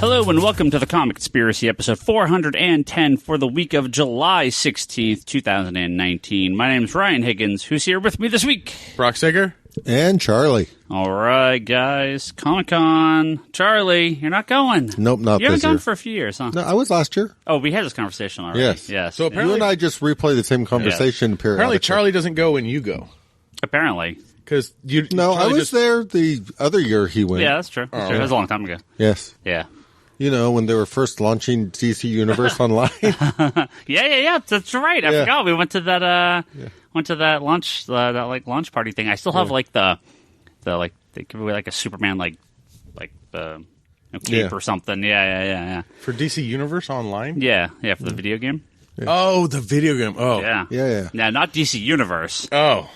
Hello and welcome to the Comic Conspiracy, episode 410 for the week of July 16th, 2019. My name is Ryan Higgins. Who's here with me this week? Brock Sager. And Charlie. All right, guys. Comic-Con. Charlie, you're not going. Nope, not this year. You haven't gone for a few years, huh? No, I was last year. Oh, we had this conversation already. Yes. So apparently, you and I just replay the same conversation periodically. Apparently Charlie doesn't go when you go. Apparently. Because you. No, Charlie I was there the other year he went. Yeah, that's true. That's true. That was a long time ago. Yes. Yeah. You know, when they were first launching DC Universe Online. Yeah. That's right. I forgot. We went to that. Went to that lunch, that launch party thing. I still have they give away like a Superman cape or something. Yeah. For DC Universe Online? Yeah, for the video game. Yeah. Oh, the video game. Oh. Yeah. Now, not DC Universe. Oh,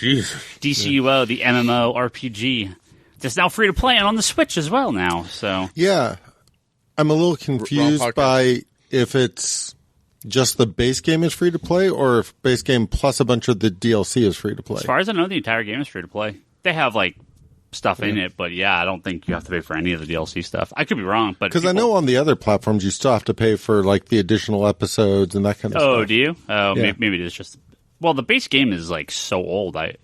Jesus. DCUO, the MMO RPG. It's now free to play and on the Switch as well now. So yeah. I'm a little confused by if it's just the base game is free to play or if base game plus a bunch of the DLC is free to play. As far as I know, the entire game is free to play. They have stuff in it, but I don't think you have to pay for any of the DLC stuff. I could be wrong, but because I know on the other platforms you still have to pay for the additional episodes and that kind of stuff. Oh, do you? Oh, yeah. Maybe it's just. Well, the base game is so old. I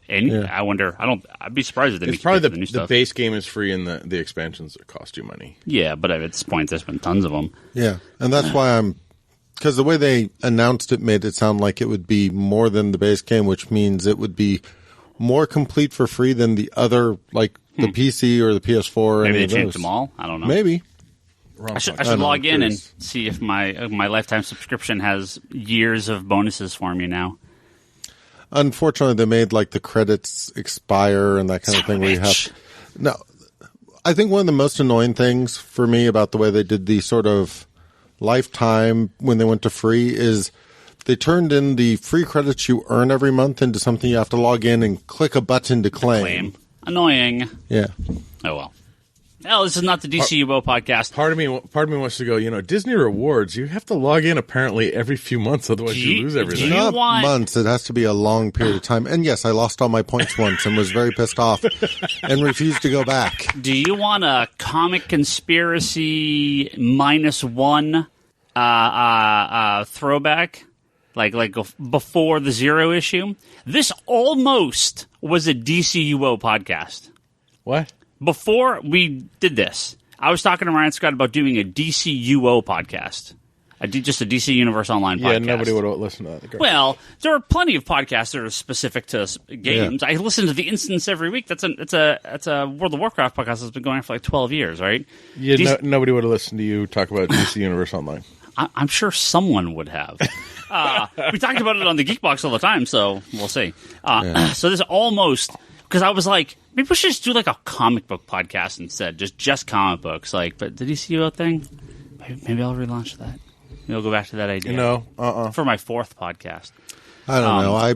wonder. I'd be surprised if they make probably the new stuff. The base game is free, and the expansions that cost you money. Yeah, but at this point, there's been tons of them. Yeah, and that's why because the way they announced it made it sound like it would be more than the base game, which means it would be more complete for free than the other, the PC or the PS4. Or Maybe any they of changed them all. I don't know. Maybe. I should log in and see if my lifetime subscription has years of bonuses for me now. Unfortunately, they made the credits expire and that kind of thing. Where you have no. I think one of the most annoying things for me about the way they did the sort of lifetime when they went to free is they turned in the free credits you earn every month into something you have to log in and click a button to claim. Annoying. Yeah. Oh well. No, this is not the DCUO podcast. Part of me wants to go, Disney rewards, you have to log in apparently every few months, otherwise you lose everything. Not months, it has to be a long period of time. And yes, I lost all my points once and was very pissed off and refused to go back. Do you want a Comic Conspiracy -1 throwback? Like before the 0 issue? This almost was a DCUO podcast. What? Before we did this, I was talking to Ryan Scott about doing a DCUO podcast. I did just a DC Universe Online podcast. Yeah, nobody would listen to that. Well, there are plenty of podcasts that are specific to games. Yeah. I listen to The Instance every week. It's a World of Warcraft podcast that's been going on for 12 years, right? Yeah, nobody would have listened to you talk about DC Universe Online. I'm sure someone would have. We talked about it on the Geekbox all the time, so we'll see. So this almost... Because I was like, maybe we should just do a comic book podcast instead, just comic books. But the DCUO thing, maybe I'll relaunch that. Maybe I'll go back to that idea. No, for my 4th podcast. I don't know.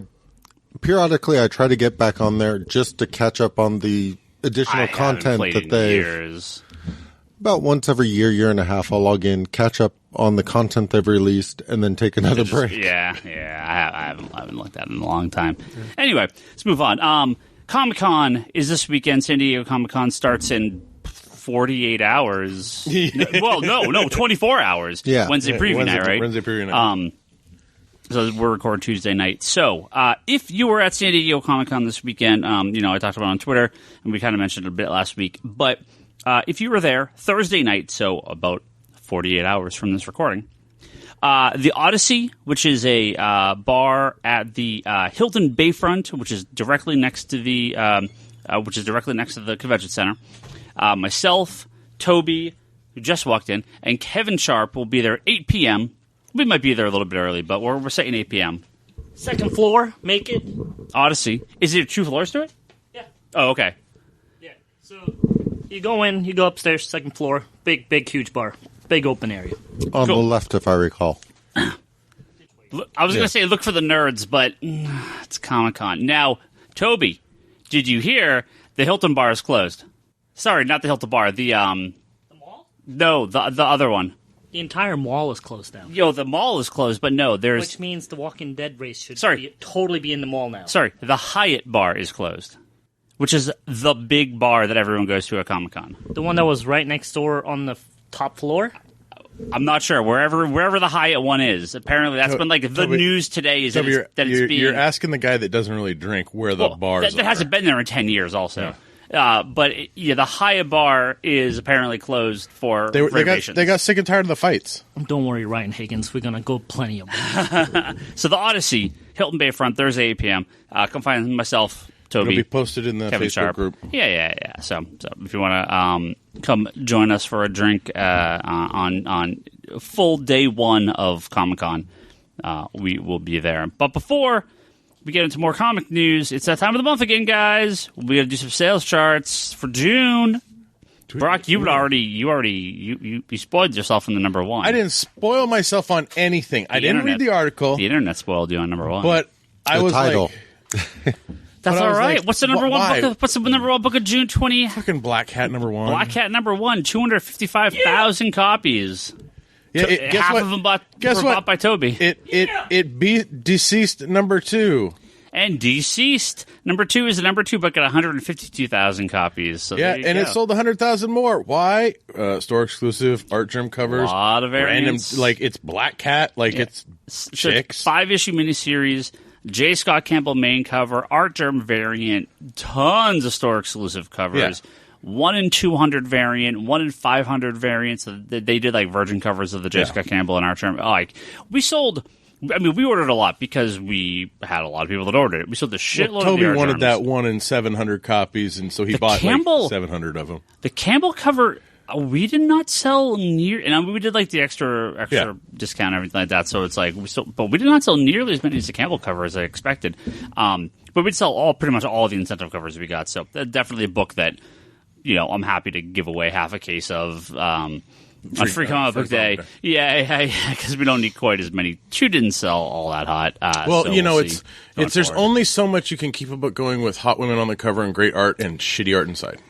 Periodically I try to get back on there just to catch up on the additional content that years. About once every year and a half, I'll log in, catch up on the content they've released, and then take another break. Yeah. I haven't looked at it in a long time. Yeah. Anyway, let's move on. Comic-Con is this weekend. San Diego Comic-Con starts in 48 hours. Well, no, 24 hours. Yeah. Wednesday preview night, right? Wednesday preview night. So we're recording Tuesday night. So if you were at San Diego Comic-Con this weekend, I talked about it on Twitter, and we kind of mentioned it a bit last week. But if you were there Thursday night, so about 48 hours from this recording, the Odyssey, which is a bar at the Hilton Bayfront, which is directly next to the convention center. Myself, Toby, who just walked in, and Kevin Sharp will be there at 8 p.m. We might be there a little bit early, but we're saying 8 p.m. Second floor, make it. Odyssey. Is there 2 floors to it? Yeah. Oh, okay. Yeah. So you go in, you go upstairs, second floor, big, huge bar. Big open area. On the left, if I recall. I was going to say look for the nerds, but it's Comic-Con. Now, Toby, did you hear the Hilton bar is closed? Sorry, not the Hilton bar. The mall? No, the other one. The entire mall is closed down. Yo, the mall is closed, but no, there's... Which means the Walking Dead race should totally be in the mall now. Sorry, the Hyatt bar is closed, which is the big bar that everyone goes to at Comic-Con. The one that was right next door on the top floor? I'm not sure. Wherever the Hyatt one is. Apparently, that's been like the news today. Is that it's being... You're asking the guy that doesn't really drink where the bars that hasn't been there in 10 years also. Yeah. But the Hyatt bar is apparently closed for reservations. They got sick and tired of the fights. Don't worry, Ryan Higgins. We're going to go plenty of So the Odyssey, Hilton Bayfront, Thursday, 8 p.m. Come find myself, Toby. It'll be posted in the Kevin Facebook Sharp. group. Yeah. So if you want to come join us for a drink on full day one of Comic-Con, we will be there. But before we get into more comic news, it's that time of the month again, guys. We got to do some sales charts for June. Brock, you spoiled yourself in the number one. I didn't spoil myself on anything. I didn't read the article. The internet spoiled you on number one. But I was title. like... That's all right. Like, what's the number one book? What's the number one book of June 20? Fucking Black Cat number one. Black Cat number one, 255,000 copies. Yeah, half of them bought by Toby. It beat Deceased number two. And Deceased number two is the number two book at 152,000 copies. So it sold 100,000 more. Why? Store exclusive, art germ covers. A lot of variants. Random, it's Black Cat, it's chicks. 5-issue miniseries. J. Scott Campbell main cover, art germ variant, tons of store exclusive covers. Yeah. 1 in 200 variant, 1 in 500 variants. They did virgin covers of the J. Scott Campbell and art germ. We sold. I mean, we ordered a lot because we had a lot of people that ordered it. We sold the shitload of Toby the art wanted germs. that 1 in 700 copies, and so he bought 700 of them. The Campbell cover. We did not sell near, and we did the extra discount and everything like that. So it's but we did not sell nearly as many as the Campbell cover as I expected. But we'd sell pretty much all the incentive covers we got. So definitely a book that I'm happy to give away half a case of on Free Comic Book Day. Yeah, because we don't need quite as many. Two didn't sell all that hot. There's only so much you can keep a book going with hot women on the cover and great art and shitty art inside.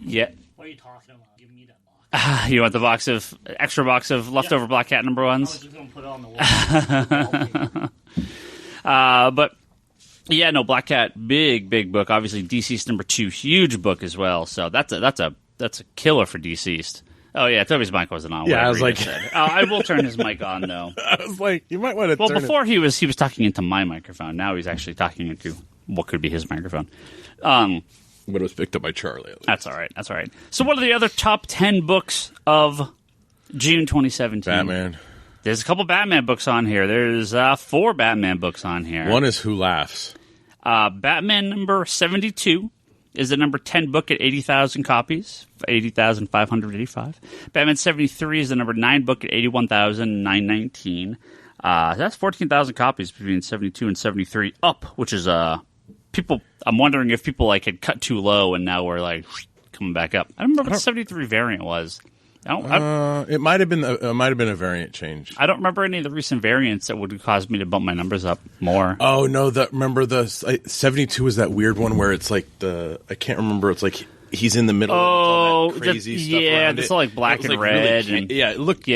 Yeah. What are you talking about? Give me that box. You want the extra box of leftover Black Cat number ones? I was just going to put it on the wall. But yeah, no, Black Cat, big book. Obviously, Deceased number 2, huge book as well. So that's a killer for Deceased. Oh yeah, Toby's mic wasn't on. Yeah, I was like, I will turn his mic on though. I was like, you might want to. Well, before he was talking into my microphone. Now he's actually talking into what could be his microphone. But it was picked up by Charlie. That's all right. So what are the other top 10 books of June 2017? Batman. There's a couple Batman books on here. There's 4 Batman books on here. One is Who Laughs. Batman number 72 is the number 10 book at 80,000 copies, 80,585. Batman 73 is the number 9 book at 81,919. That's 14,000 copies between 72 and 73 up, which is people. I'm wondering if people had cut too low and now we're coming back up. I don't remember what the 73 variant was. It might have been a variant change. I don't remember any of the recent variants that would cause me to bump my numbers up more. Oh no, remember the 72 is that weird one where it's I can't remember. It's he's in the middle. Oh, of all that crazy stuff. Yeah, it's all black and red. Really, it looked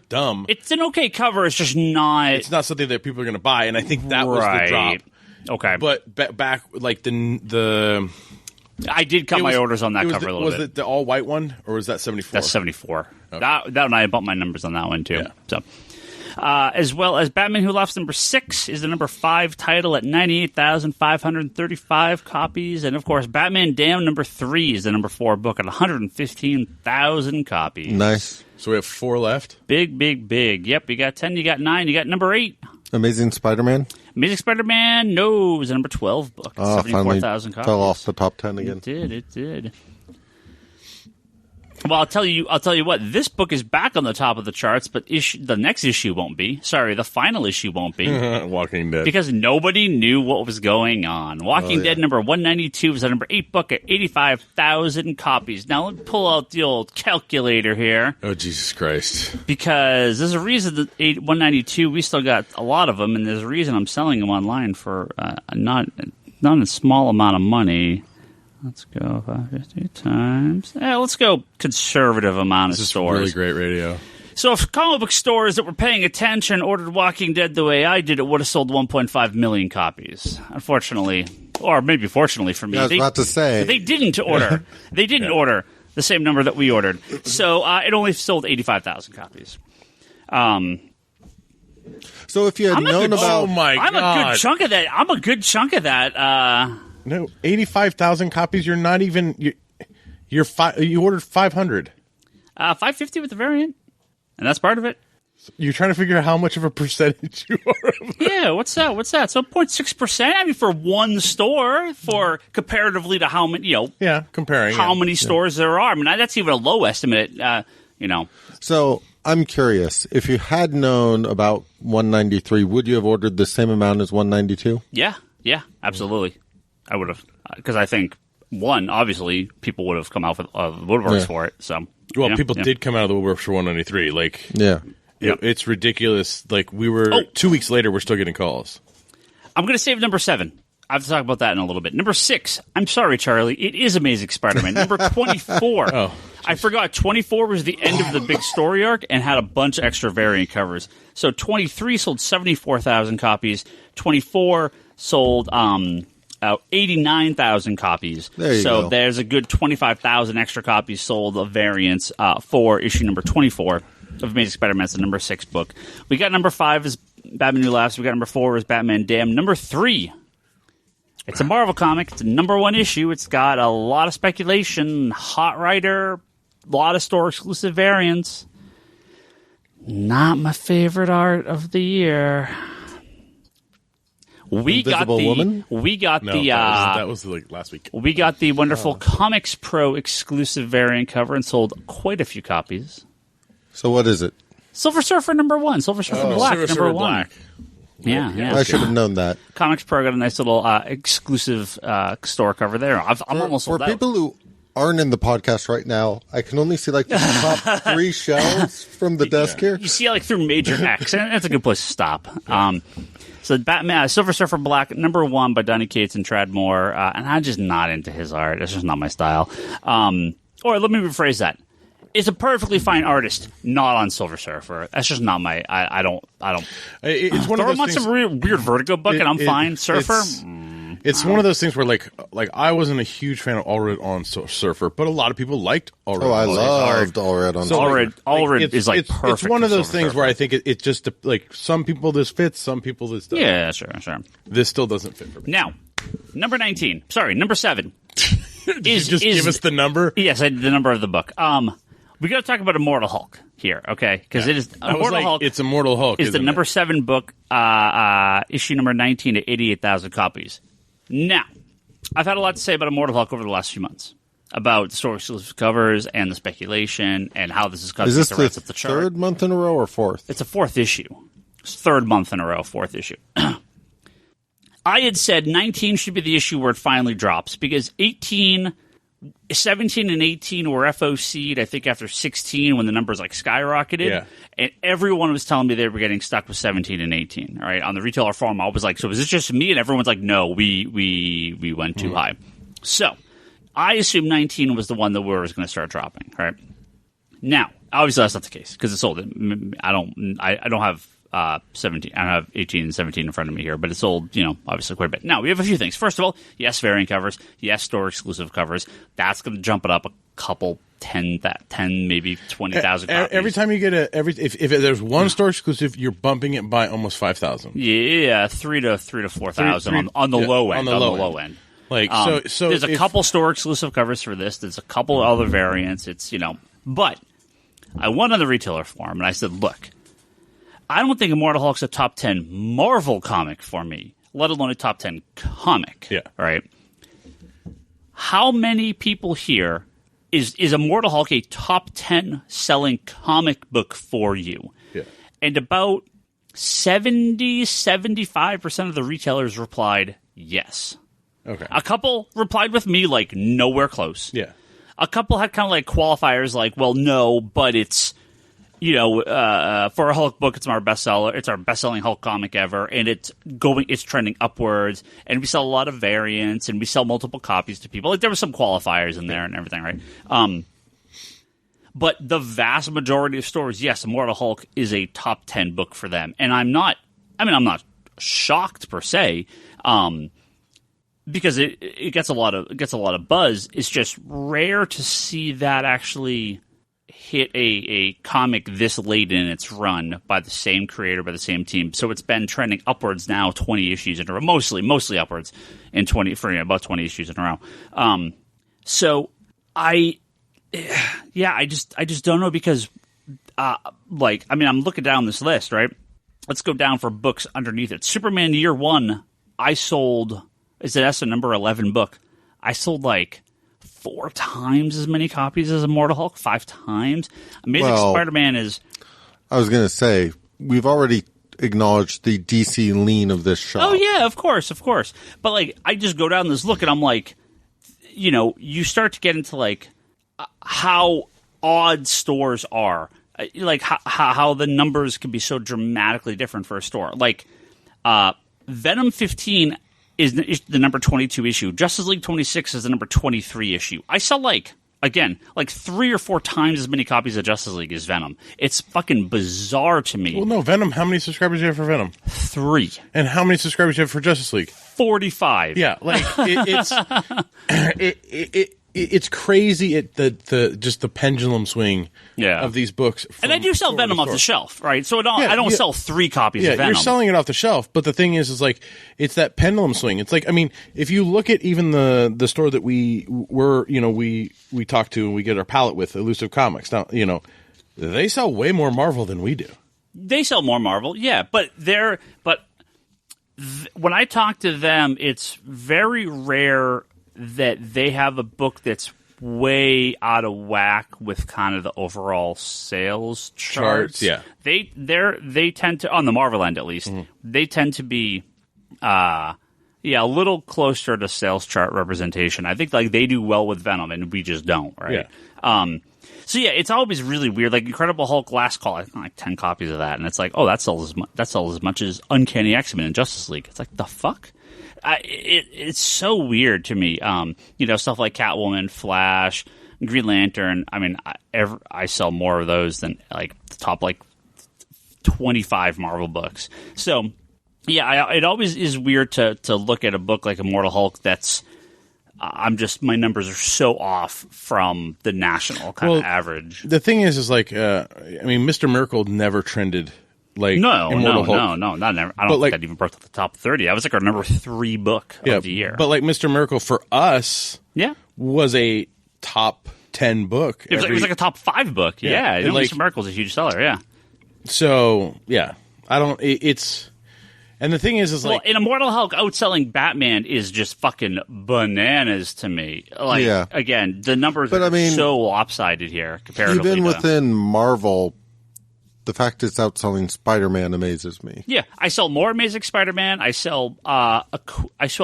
dumb. It's an okay cover. It's just not. It's not something that people are going to buy, and I think that was the drop. Okay, but back the. I did cut my orders on that cover a little bit. Was it the all white one, or was that 74? That's 74. Okay. That one I bumped my numbers on that one too. Yeah. So, as well as Batman Who Laughs number 6 is the number 5 title at 98,535 copies, and of course Batman Damned number 3 is the number 4 book at 115,000 copies. Nice. So we have 4 left. Big. Yep, you got 10, you got 9, you got number 8. Amazing Spider-Man? Amazing Spider-Man, no, is the number 12 book. 74,000 copies. Fell off the top 10 again. It did. Well, I'll tell you what. This book is back on the top of the charts, but the next issue won't be. Sorry, the final issue won't be. Walking Dead. Because nobody knew what was going on. Walking Dead number 192 is the number 8 book at 85,000 copies. Now, let me pull out the old calculator here. Oh, Jesus Christ. Because there's a reason that 192, we still got a lot of them, and there's a reason I'm selling them online for not a small amount of money. Let's go 550 times. Let's go conservative amount of stores. This is really great radio. So if comic book stores that were paying attention ordered Walking Dead the way I did, it would have sold 1.5 million copies. Unfortunately, or maybe fortunately for me. I was about to say. They didn't order. They didn't order The same number that we ordered. So it only sold 85,000 copies. So if you had known about... Oh, my God. I'm a good chunk of that. No, 85,000 copies. You're not even... You ordered 500. 550 with the variant. And that's part of it. You're trying to figure out how much of a percentage you are of that. Yeah, what's that? So 0.6%. I mean, for one store, for comparatively to how many, comparing how many stores there are. I mean, that's even a low estimate. So I'm curious, if you had known about 193, would you have ordered the same amount as 192? Yeah, absolutely. I would have, because I think obviously people would have come out with woodworks for it. So people did come out of the woodworks for 193. Like, it's ridiculous. Like, we were 2 weeks later, we're still getting calls. I'm going to save number 7. I have to talk about that in a little bit. Number 6. I'm sorry, Charlie. It is Amazing Spider-Man. Number 24. I forgot. 24 was the end of the big story arc and had a bunch of extra variant covers. So 23 sold 74,000 copies. 24 sold 89,000 copies. So there's a good 25,000 extra copies sold of variants for issue number 24 of Amazing Spider-Man. It's the number 6 book. We got number 5 is Batman New Laughs. We got number 4 is Batman Damned. Number 3, it's a Marvel comic. It's a number 1 issue. It's got a lot of speculation, hot writer, a lot of store exclusive variants. Not my favorite art of the year. That was like last week. We got the wonderful Comics Pro exclusive variant cover and sold quite a few copies. So what is it? Silver Surfer number 1. Silver Surfer Black Silver number Surfer 1. Black. Yeah. I should have known that. Comics Pro got a nice little exclusive store cover there. I'm almost sold out. For people who aren't in the podcast right now, I can only see like the top 3 shelves from the desk here. You see like through Major X, and that's a good place to stop. So Batman, Silver Surfer Black, number 1 by Donny Cates and Trad Moore, and I'm just not into his art. It's just not my style. Or let me rephrase that. Is a perfectly fine artist, not on Silver Surfer. That's just not my. I don't. It's one of those things. Some weird Vertigo book, and I'm fine. Surfer. It's one of those things where, like I wasn't a huge fan of Allred on Surfer, but a lot of people liked Allred. Oh, I loved Allred on Surfer. Allred is like perfect. It's one of those things where I think it just like some people this fits, some people this doesn't. Yeah, sure. This still doesn't fit for me. Now, number 19. Sorry, number 7. Did you just give us the number? Yes, the number of the book. We got to talk about Immortal Hulk here, okay? Because it is Immortal Hulk. It's Immortal Hulk. Is the number 7 book, issue number 19 at 88,000 copies. Now, I've had a lot to say about Immortal Hulk over the last few months about the story exclusive covers and the speculation and how this is going to Is this the chart. third month in a row or 4th? It's a 4th issue. It's 3rd month in a row, 4th issue. I had said 19 should be the issue where it finally drops because 17 and 18 were FOC'd, I think, after 16 when the numbers like skyrocketed. Yeah. And everyone was telling me they were getting stuck with 17 and 18. All right. On the retailer forum, I was like, so is this just me? And everyone's like, no, we went too high. So I assumed 19 was the one that was going to start dropping. Right. Now, obviously that's not the case because it's sold. I don't have 17. I don't have 18 and 17 in front of me here, but it's sold, obviously quite a bit. Now, we have a few things. First of all, yes, variant covers. Yes, store exclusive covers. That's going to jump it up a couple, 10, maybe 20,000 copies. Every time you get if there's one store exclusive, you're bumping it by almost 5,000. Yeah, 3,000 to 4,000 on the low end. On the low end. Like, so there's a couple store exclusive covers for this. There's a couple other variants. It's, but I went on the retailer forum and I said, look, I don't think Immortal Hulk's a top 10 Marvel comic for me, let alone a top 10 comic. Yeah. Right? How many people here is Immortal Hulk a top 10 selling comic book for you? Yeah. And about 75% of the retailers replied yes. Okay. A couple replied with me like nowhere close. Yeah. A couple had kind of like qualifiers like, well, no, but it's, for a Hulk book, it's our bestseller. It's our best-selling Hulk comic ever, and it's trending upwards. And we sell a lot of variants, and we sell multiple copies to people. Like there were some qualifiers in there and everything, right? But the vast majority of stores, yes, Immortal Hulk is a top 10 book for them, and I'm not shocked per se. because it gets a lot of buzz. It's just rare to see that actually hit a comic this late in its run by the same creator, by the same team. So it's been trending upwards now 20 issues in a row, mostly upwards for about 20 issues in a row. So I just don't know because I'm looking down this list, right? Let's go down for books underneath it. Superman Year One, I sold. That's a number 11 book. I sold like 4 times as many copies as Immortal Hulk, 5 times. Amazing Spider-Man is... I was going to say, we've already acknowledged the DC lean of this shop. Oh, yeah, of course. But, like, I just go down this look and I'm like, you know, you start to get into, like, how odd stores are. Like, how the numbers can be so dramatically different for a store. Like, Venom 15... is the number 22 issue. Justice League 26 is the number 23 issue. I sell, like 3 or 4 times as many copies of Justice League as Venom. It's fucking bizarre to me. Well, no, Venom, how many subscribers do you have for Venom? 3. And how many subscribers do you have for Justice League? 45. Yeah, like, it's crazy just the pendulum swing of these books. And I do sell Venom off the shelf, right? So I don't sell 3 copies of Venom. You're selling it off the shelf, but the thing is like, it's that pendulum swing. It's like, I mean, if you look at even the store that we talk to and we get our palette with, Elusive Comics, now, you know, they sell way more Marvel than we do. They sell more Marvel, yeah, but when I talk to them, it's very rare that they have a book that's way out of whack with kind of the overall sales charts. Yeah, they tend to, on the Marvel end at least, they tend to be a little closer to sales chart representation. I think like they do well with Venom and we just don't, right? Yeah. So yeah, it's always really weird. Like Incredible Hulk Last Call, I think like 10 copies of that, and it's like, oh, that sells as much as Uncanny X-Men and Justice League. It's like, the fuck? It's so weird to me. Stuff like Catwoman, Flash, Green Lantern. I mean, I sell more of those than like the top like 25 Marvel books. So yeah, it always is weird to look at a book like Immortal Hulk that's my numbers are so off from the national kind of average. The thing is like, Mr. Miracle never trended like Immortal Hulk. No, not never. I don't think that even broke to the top 30. That was like our number 3 book of the year. But like Mr. Miracle for us, was a top 10 book. It was like a top 5 book. Yeah, Mr. Miracle's a huge seller. Yeah. So yeah, it's. And the thing is like... Well, in Immortal Hulk, outselling Batman is just fucking bananas to me. Like, again, the numbers are so lopsided here comparatively. Even within Marvel, the fact it's outselling Spider-Man amazes me. Yeah, I sell more Amazing Spider-Man. I sell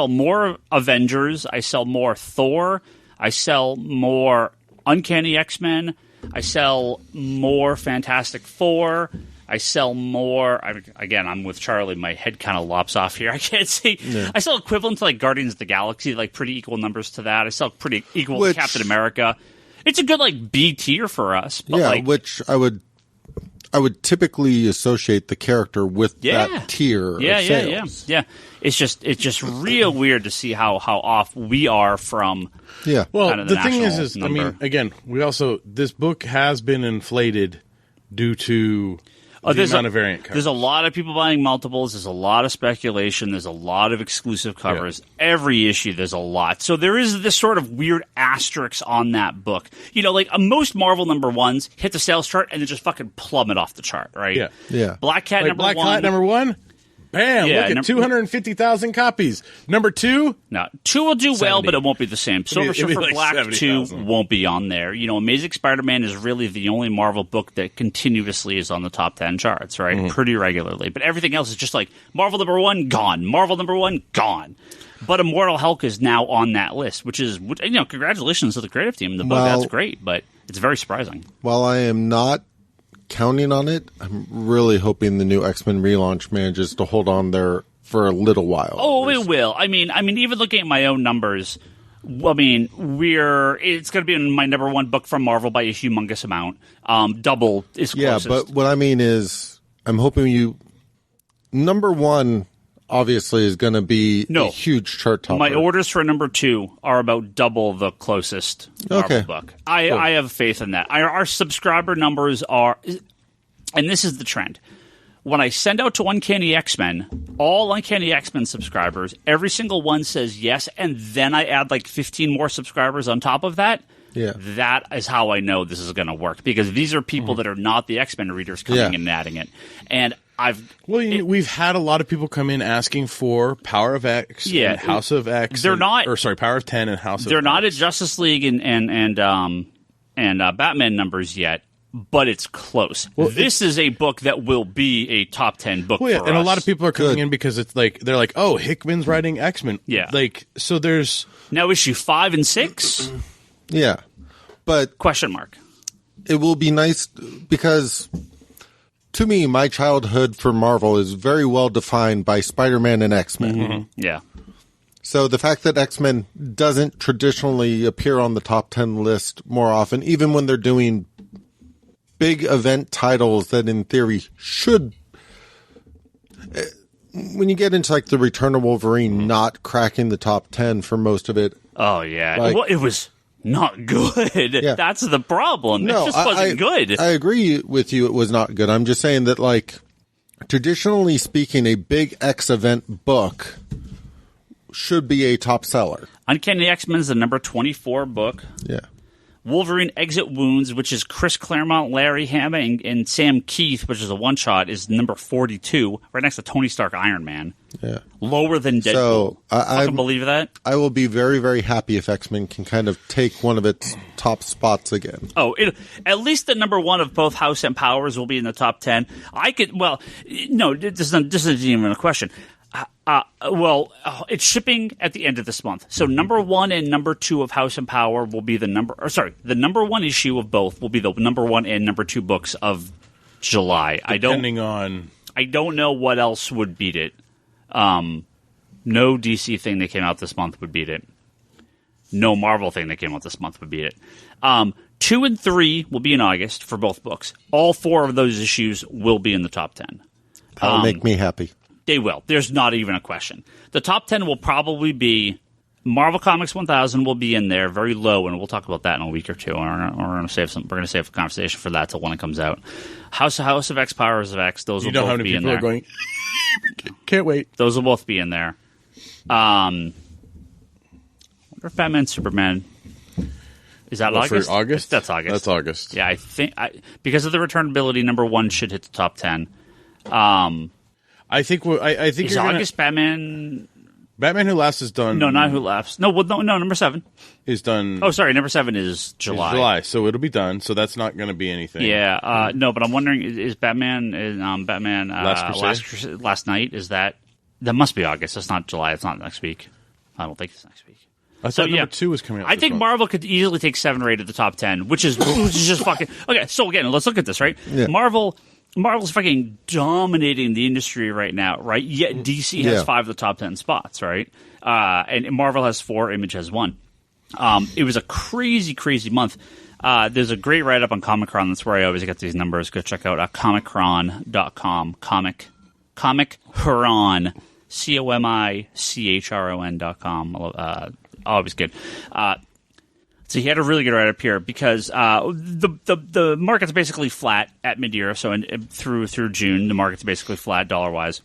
more Avengers. I sell more Thor. I sell more Uncanny X-Men. I sell more Fantastic Four. I sell more. I'm with Charlie. My head kind of lops off here. I can't see. Yeah. I sell equivalent to like Guardians of the Galaxy, like pretty equal numbers to that. I sell pretty equal to Captain America. It's a good like B tier for us. But which I would typically associate the character with that tier. Yeah, of sales. Yeah. It's just real weird to see how off we are from. Yeah. Well, kind of the thing is, number. I mean, again, this book has been inflated due to. The amount of variant covers. There's a lot of people buying multiples. There's a lot of speculation. There's a lot of exclusive covers. Yeah. Every issue, there's a lot. So there is this sort of weird asterisk on that book. You know, like most Marvel number 1s hit the sales chart and then just fucking plummet off the chart, right? Yeah. Black Cat number 1. Black Cat number 1? Bam! Look at 250,000 copies. Number 2? No, 2 will do 70. well, but it won't be the same. Silver Surfer like Black 2 000. won't be on there. You know, Amazing Spider-Man is really the only Marvel book that continuously is on the top 10 charts, right? Mm-hmm. Pretty regularly. But everything else is just like Marvel number 1, gone. Marvel number 1, gone. But Immortal Hulk is now on that list, which is, congratulations to the creative team. The book, that's great, but it's very surprising. While I am not counting on it, I'm really hoping the new X-Men relaunch manages to hold on there for a little while. Oh, it will. I mean, even looking at my own numbers, it's going to be in my number 1 book from Marvel by a humongous amount. Double is closest. Yeah, but what I mean is, I'm hoping number 1 obviously is going to be No. a huge chart topper. My orders for number 2 are about double the closest Marvel Okay. book. I have faith in that. Our subscriber numbers are, and this is the trend. When I send out to Uncanny X-Men, all Uncanny X-Men subscribers, every single one says yes, and then I add like 15 more subscribers on top of that. Yeah. That is how I know this is going to work, because these are people that are not the X-Men readers coming in and adding it. And we've had a lot of people come in asking for Power of X, and House of X. They're not, or sorry, Power of 10 and House of X. They're not at Justice League and Batman numbers yet, but it's close. Well, this is a book that will be a top 10 book. Well, yeah, for and us. a lot of people are coming in because it's like they're like, oh, Hickman's writing X-Men. Yeah, like so. There's now issue 5 and 6. Yeah, but question mark. It will be nice because, to me, my childhood for Marvel is very well defined by Spider-Man and X-Men. Mm-hmm. Yeah. So the fact that X-Men doesn't traditionally appear on the top 10 list more often, even when they're doing big event titles that in theory should, when you get into like the Return of Wolverine not cracking the top 10 for most of it. Oh yeah. Well, it was not good. Yeah. That's the problem. No, it just wasn't good. I agree with you. It was not good. I'm just saying that, like, traditionally speaking, a big X event book should be a top seller. Uncanny X-Men is the number 24 book. Yeah. Wolverine Exit Wounds, which is Chris Claremont, Larry Hama, and Sam Keith, which is a one-shot, is number 42, right next to Tony Stark Iron Man. Yeah. Lower than Deadpool. So, I can believe that. I will be very, very happy if X-Men can kind of take one of its top spots again. Oh, at least the number 1 of both House and Powers will be in the top 10. This isn't even a question. It's shipping at the end of this month. So number 1 and number 2 of House and Power will be the number 1 issue of both will be the number 1 and number 2 books of July. I don't know what else would beat it. No DC thing that came out this month would beat it. No Marvel thing that came out this month would beat it. 2 and 3 will be in August for both books. All 4 of those issues will be in the top 10. That'll make me happy. They will. There's not even a question. The top 10 will probably be Marvel Comics 1000 will be in there, very low, and we'll talk about that in a week or two. We're going to save a conversation for that till when it comes out. House of X, Powers of X, those will both be in there. You know how many people are going, can't wait. Those will both be in there. I wonder if Batman Superman is that August? For August? That's August. That's August. Yeah, I think because of the returnability, number 1 should hit the top 10. I think is August Batman. Batman Who Laughs is done. No, not Who Laughs. No, number 7 is done. Oh, sorry, number 7 is July. So it'll be done. So that's not going to be anything. Yeah, no, but I'm wondering, is Batman Last Night? Is that must be August? It's not July. It's not next week. I don't think it's next week. I thought number 2 was coming out. I think Marvel could easily take 7 or 8 of the top 10, which is just fucking okay. So again, let's look at this, right? Yeah. Marvel's fucking dominating the industry right now, right? Yet DC has 5 of the top 10 spots, right? And Marvel has 4, Image has 1. It was a crazy, crazy month. There's a great write-up on Comic-Con. That's where I always get these numbers. Go check out comichron.com. Comichron, COMICHRON.com. Always good. So he had a really good write-up here because the market's basically flat at mid-year. So through June, the market's basically flat dollar-wise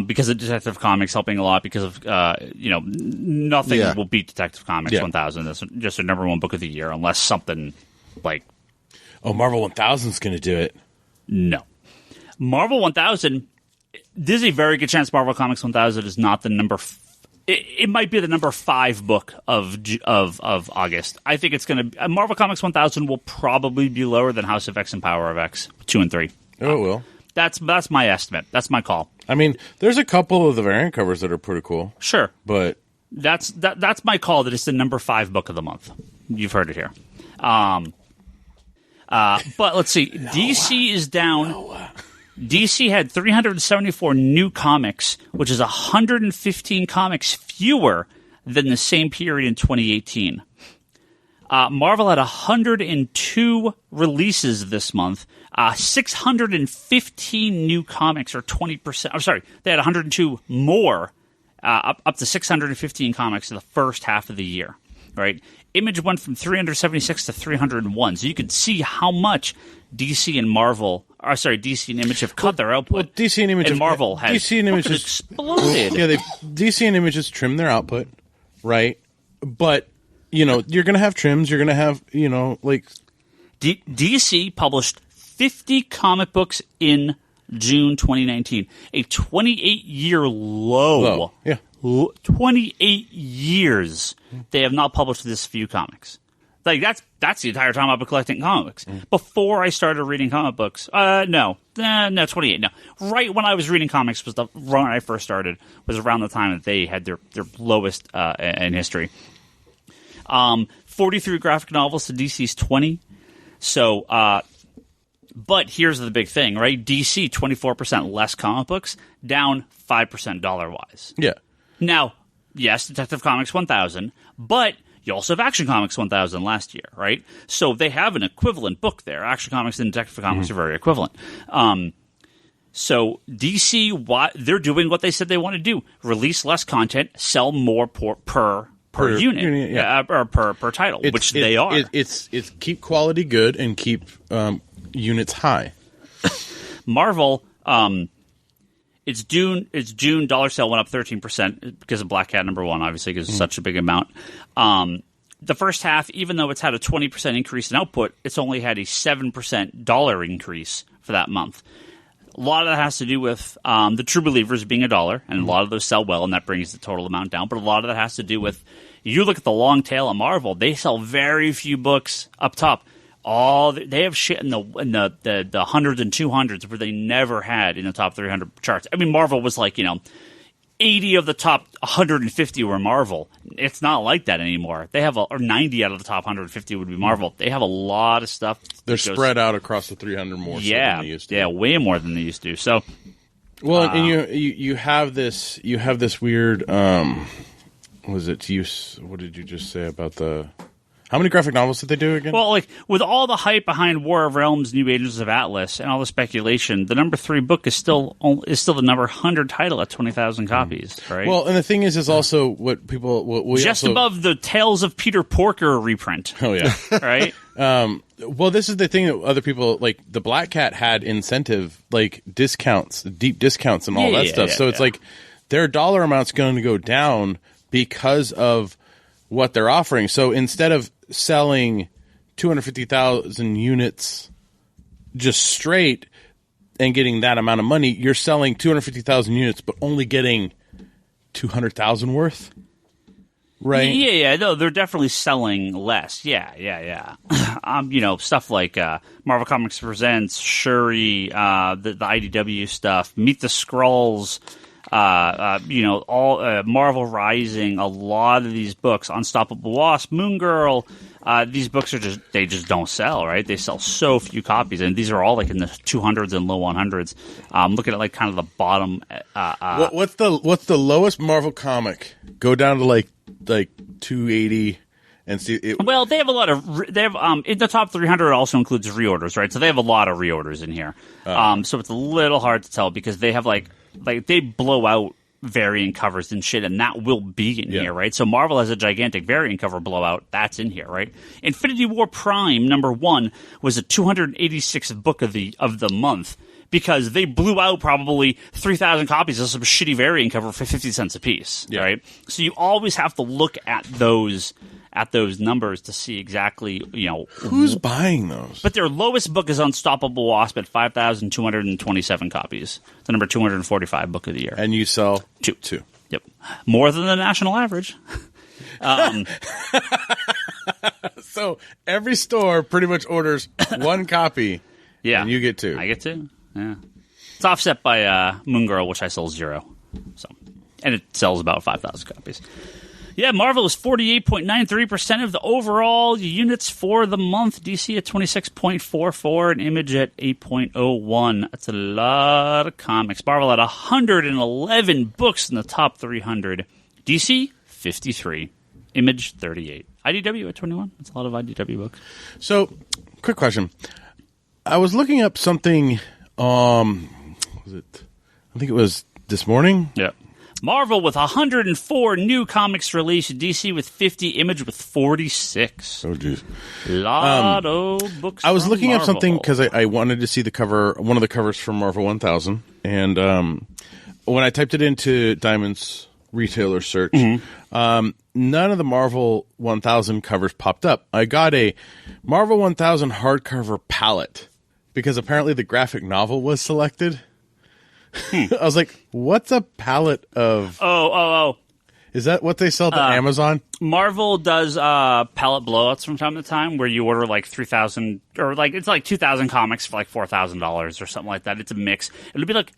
because of Detective Comics helping a lot because of nothing will beat Detective Comics 1000. That's just their number 1 book of the year unless something like Marvel 1000 is going to do it. No, Marvel 1000. There's a very good chance Marvel Comics 1000 is not the number. It might be the number 5 book of August. I think it's going to Marvel Comics 1000 will probably be lower than House of X and Power of X 2 and 3. Oh, it will. That's my estimate. That's my call. I mean, there's a couple of the variant covers that are pretty cool. Sure, but that's my call. That it's the number 5 book of the month. You've heard it here. But let's see. DC is down. DC had 374 new comics, which is 115 comics fewer than the same period in 2018. Marvel had 102 releases this month. 615 new comics, or 20%. I'm sorry, they had 102 more, up to 615 comics in the first half of the year. Right? Image went from 376 to 301. So you could see how much DC and Marvel, DC and Image have cut their output. Well, DC and Image and Marvel has DC and Image exploded. Yeah, DC and Image has trimmed their output, right? But you're going to have trims. You're going to have like DC published 50 comic books in June 2019, a 28-year low. Yeah. 28 years they have not published this few comics. Like that's the entire time I've been collecting comics. Before I started reading comic books, no, 28. No, right when I was reading comics was when I first started, was around the time that they had their lowest in history. 43 graphic novels to DC's 20. So, but here's the big thing, right? DC 24% less comic books, down 5% dollar-wise. Yeah. Now, yes, Detective Comics 1000, but you also have Action Comics 1000 last year, right? So they have an equivalent book there. Action Comics and Detective Comics are very equivalent. So DC, they're doing what they said they want to do: release less content, sell more per unit, or per title, which they are. It's keep quality good and keep units high. Marvel. It's June. Dollar sale went up 13% because of Black Cat #1, obviously, because it's such a big amount. The first half, even though it's had a 20% increase in output, it's only had a 7% dollar increase for that month. A lot of that has to do with the True Believers being $1, and a lot of those sell well, and that brings the total amount down. But a lot of that has to do with, you look at the long tail of Marvel, they sell very few books up top. They have shit in the hundreds and 200s where they never had in the top 300 charts. I mean, Marvel was like 80 of the top 150 were Marvel. It's not like that anymore. They have or 90 out of the top 150 would be Marvel. They have a lot of stuff. They're spread out across the 300 more. Yeah, than they used to. Yeah, way more than they used to. So, well, and you have this weird. Was it use? What did you just say about the? How many graphic novels did they do again? Well, like, with all the hype behind War of Realms, New Agents of Atlas, and all the speculation, the number 3 book is still the number 100 title at 20,000 copies, right? Well, and the thing is also what people... Just above the Tales of Peter Porker reprint. Oh, yeah. Right? Well, this is the thing that other people... Like, the Black Cat had incentive, like, discounts, deep discounts and all that stuff. So it's like their dollar amount's going to go down because of what they're offering. So instead of selling 250,000 units just straight and getting that amount of money, you're selling 250,000 units but only getting 200,000 worth, right? Yeah. No, they're definitely selling less. Yeah. Stuff like Marvel Comics Presents, Shuri, the IDW stuff, Meet the Skrulls, all Marvel Rising, a lot of these books, Unstoppable Wasp, Moon Girl, these books they just don't sell, right? They sell so few copies, and these are all like in the 200s and low 100s. Looking at like kind of the bottom. What's the lowest Marvel comic? Go down to like 280 and see it. Well, they have a lot of in the top 300 it also includes reorders, right? So they have a lot of reorders in here. So it's a little hard to tell because they have like they blow out variant covers and shit, and that will be in here, right? So Marvel has a gigantic variant cover blowout. That's in here, right? Infinity War Prime #1 was a 286th book of the month because they blew out probably 3,000 copies of some shitty variant cover for 50 cents a piece, right? So you always have to look at those numbers to see exactly, who's buying those. But their lowest book is Unstoppable Wasp at 5,227 copies, the number 245 book of the year. And you sell two. Yep, more than the national average. So every store pretty much orders one copy. Yeah, and you get 2. I get 2. Yeah, it's offset by Moon Girl, which I sell 0. So, and it sells about 5,000 copies. Yeah, Marvel is 48.93% of the overall units for the month. DC at 26.44 and Image at 8.01. That's a lot of comics. Marvel had 111 books in the top 300. DC, 53. Image 38. IDW at 21. That's a lot of IDW books. So, quick question. I was looking up something. Was it? I think it was this morning. Yeah. Marvel with 104 new comics released. DC with 50. Image with 46. Oh, jeez. Lot of books. I was from looking Marvel. up something because I wanted to see the cover, one of the covers from Marvel 1000, and when I typed it into Diamond's retailer search, none of the Marvel 1000 covers popped up. I got a Marvel 1000 hardcover palette because apparently the graphic novel was selected. I was like, what's a palette of... Oh. Is that what they sell to Amazon? Marvel does palette blowouts from time to time where you order like 3,000 or like it's like 2,000 comics for like $4,000 or something like that. It's a mix. It'll be like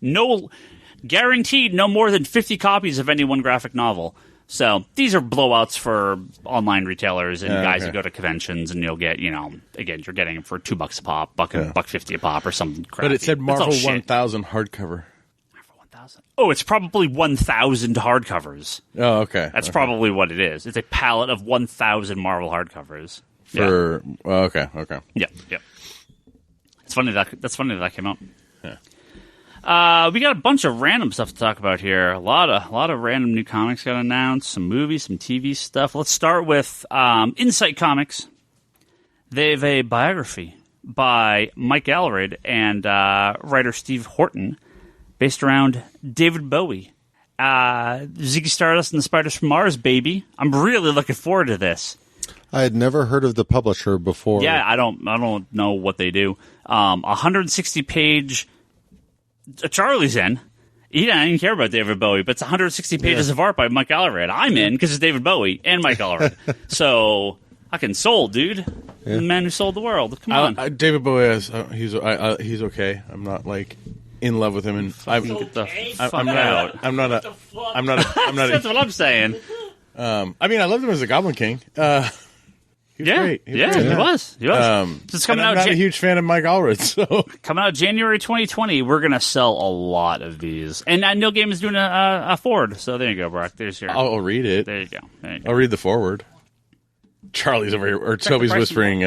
guaranteed no more than 50 copies of any one graphic novel. So these are blowouts for online retailers and guys who go to conventions, and you'll get, again, you're getting them for $2 a pop, $1.50 a pop or something crappy. But it said Marvel 1000 hardcover. Oh, it's probably 1,000 hardcovers. Oh, okay. That's probably what it is. It's a palette of 1,000 Marvel hardcovers. Okay. Yeah. It's funny that came out. Yeah. We got a bunch of random stuff to talk about here. A lot of random new comics got announced. Some movies, some TV stuff. Let's start with Insight Comics. They have a biography by Mike Allred and writer Steve Horton, based around David Bowie. Ziggy Stardust and the Spiders from Mars, baby. I'm really looking forward to this. I had never heard of the publisher before. Yeah, I don't know what they do. 160-page Charlie's in. I didn't care about David Bowie, but it's 160 pages of art by Mike Allred. I'm in because it's David Bowie and Mike Allred. So I can sold, dude. The man who sold the world. Come on. David Bowie, he's okay. I'm not like in love with him, and I'm not. That's what I'm saying. I mean, I loved him as a Goblin King. He was great. He was. It's coming out. I'm not a huge fan of Mike Allred, so coming out January 2020. We're gonna sell a lot of these, and Neil Gaiman's doing a forward. So there you go, Brock. There's your. I'll read it. There you go. I'll read the forward. Charlie's over here, or Toby's whispering.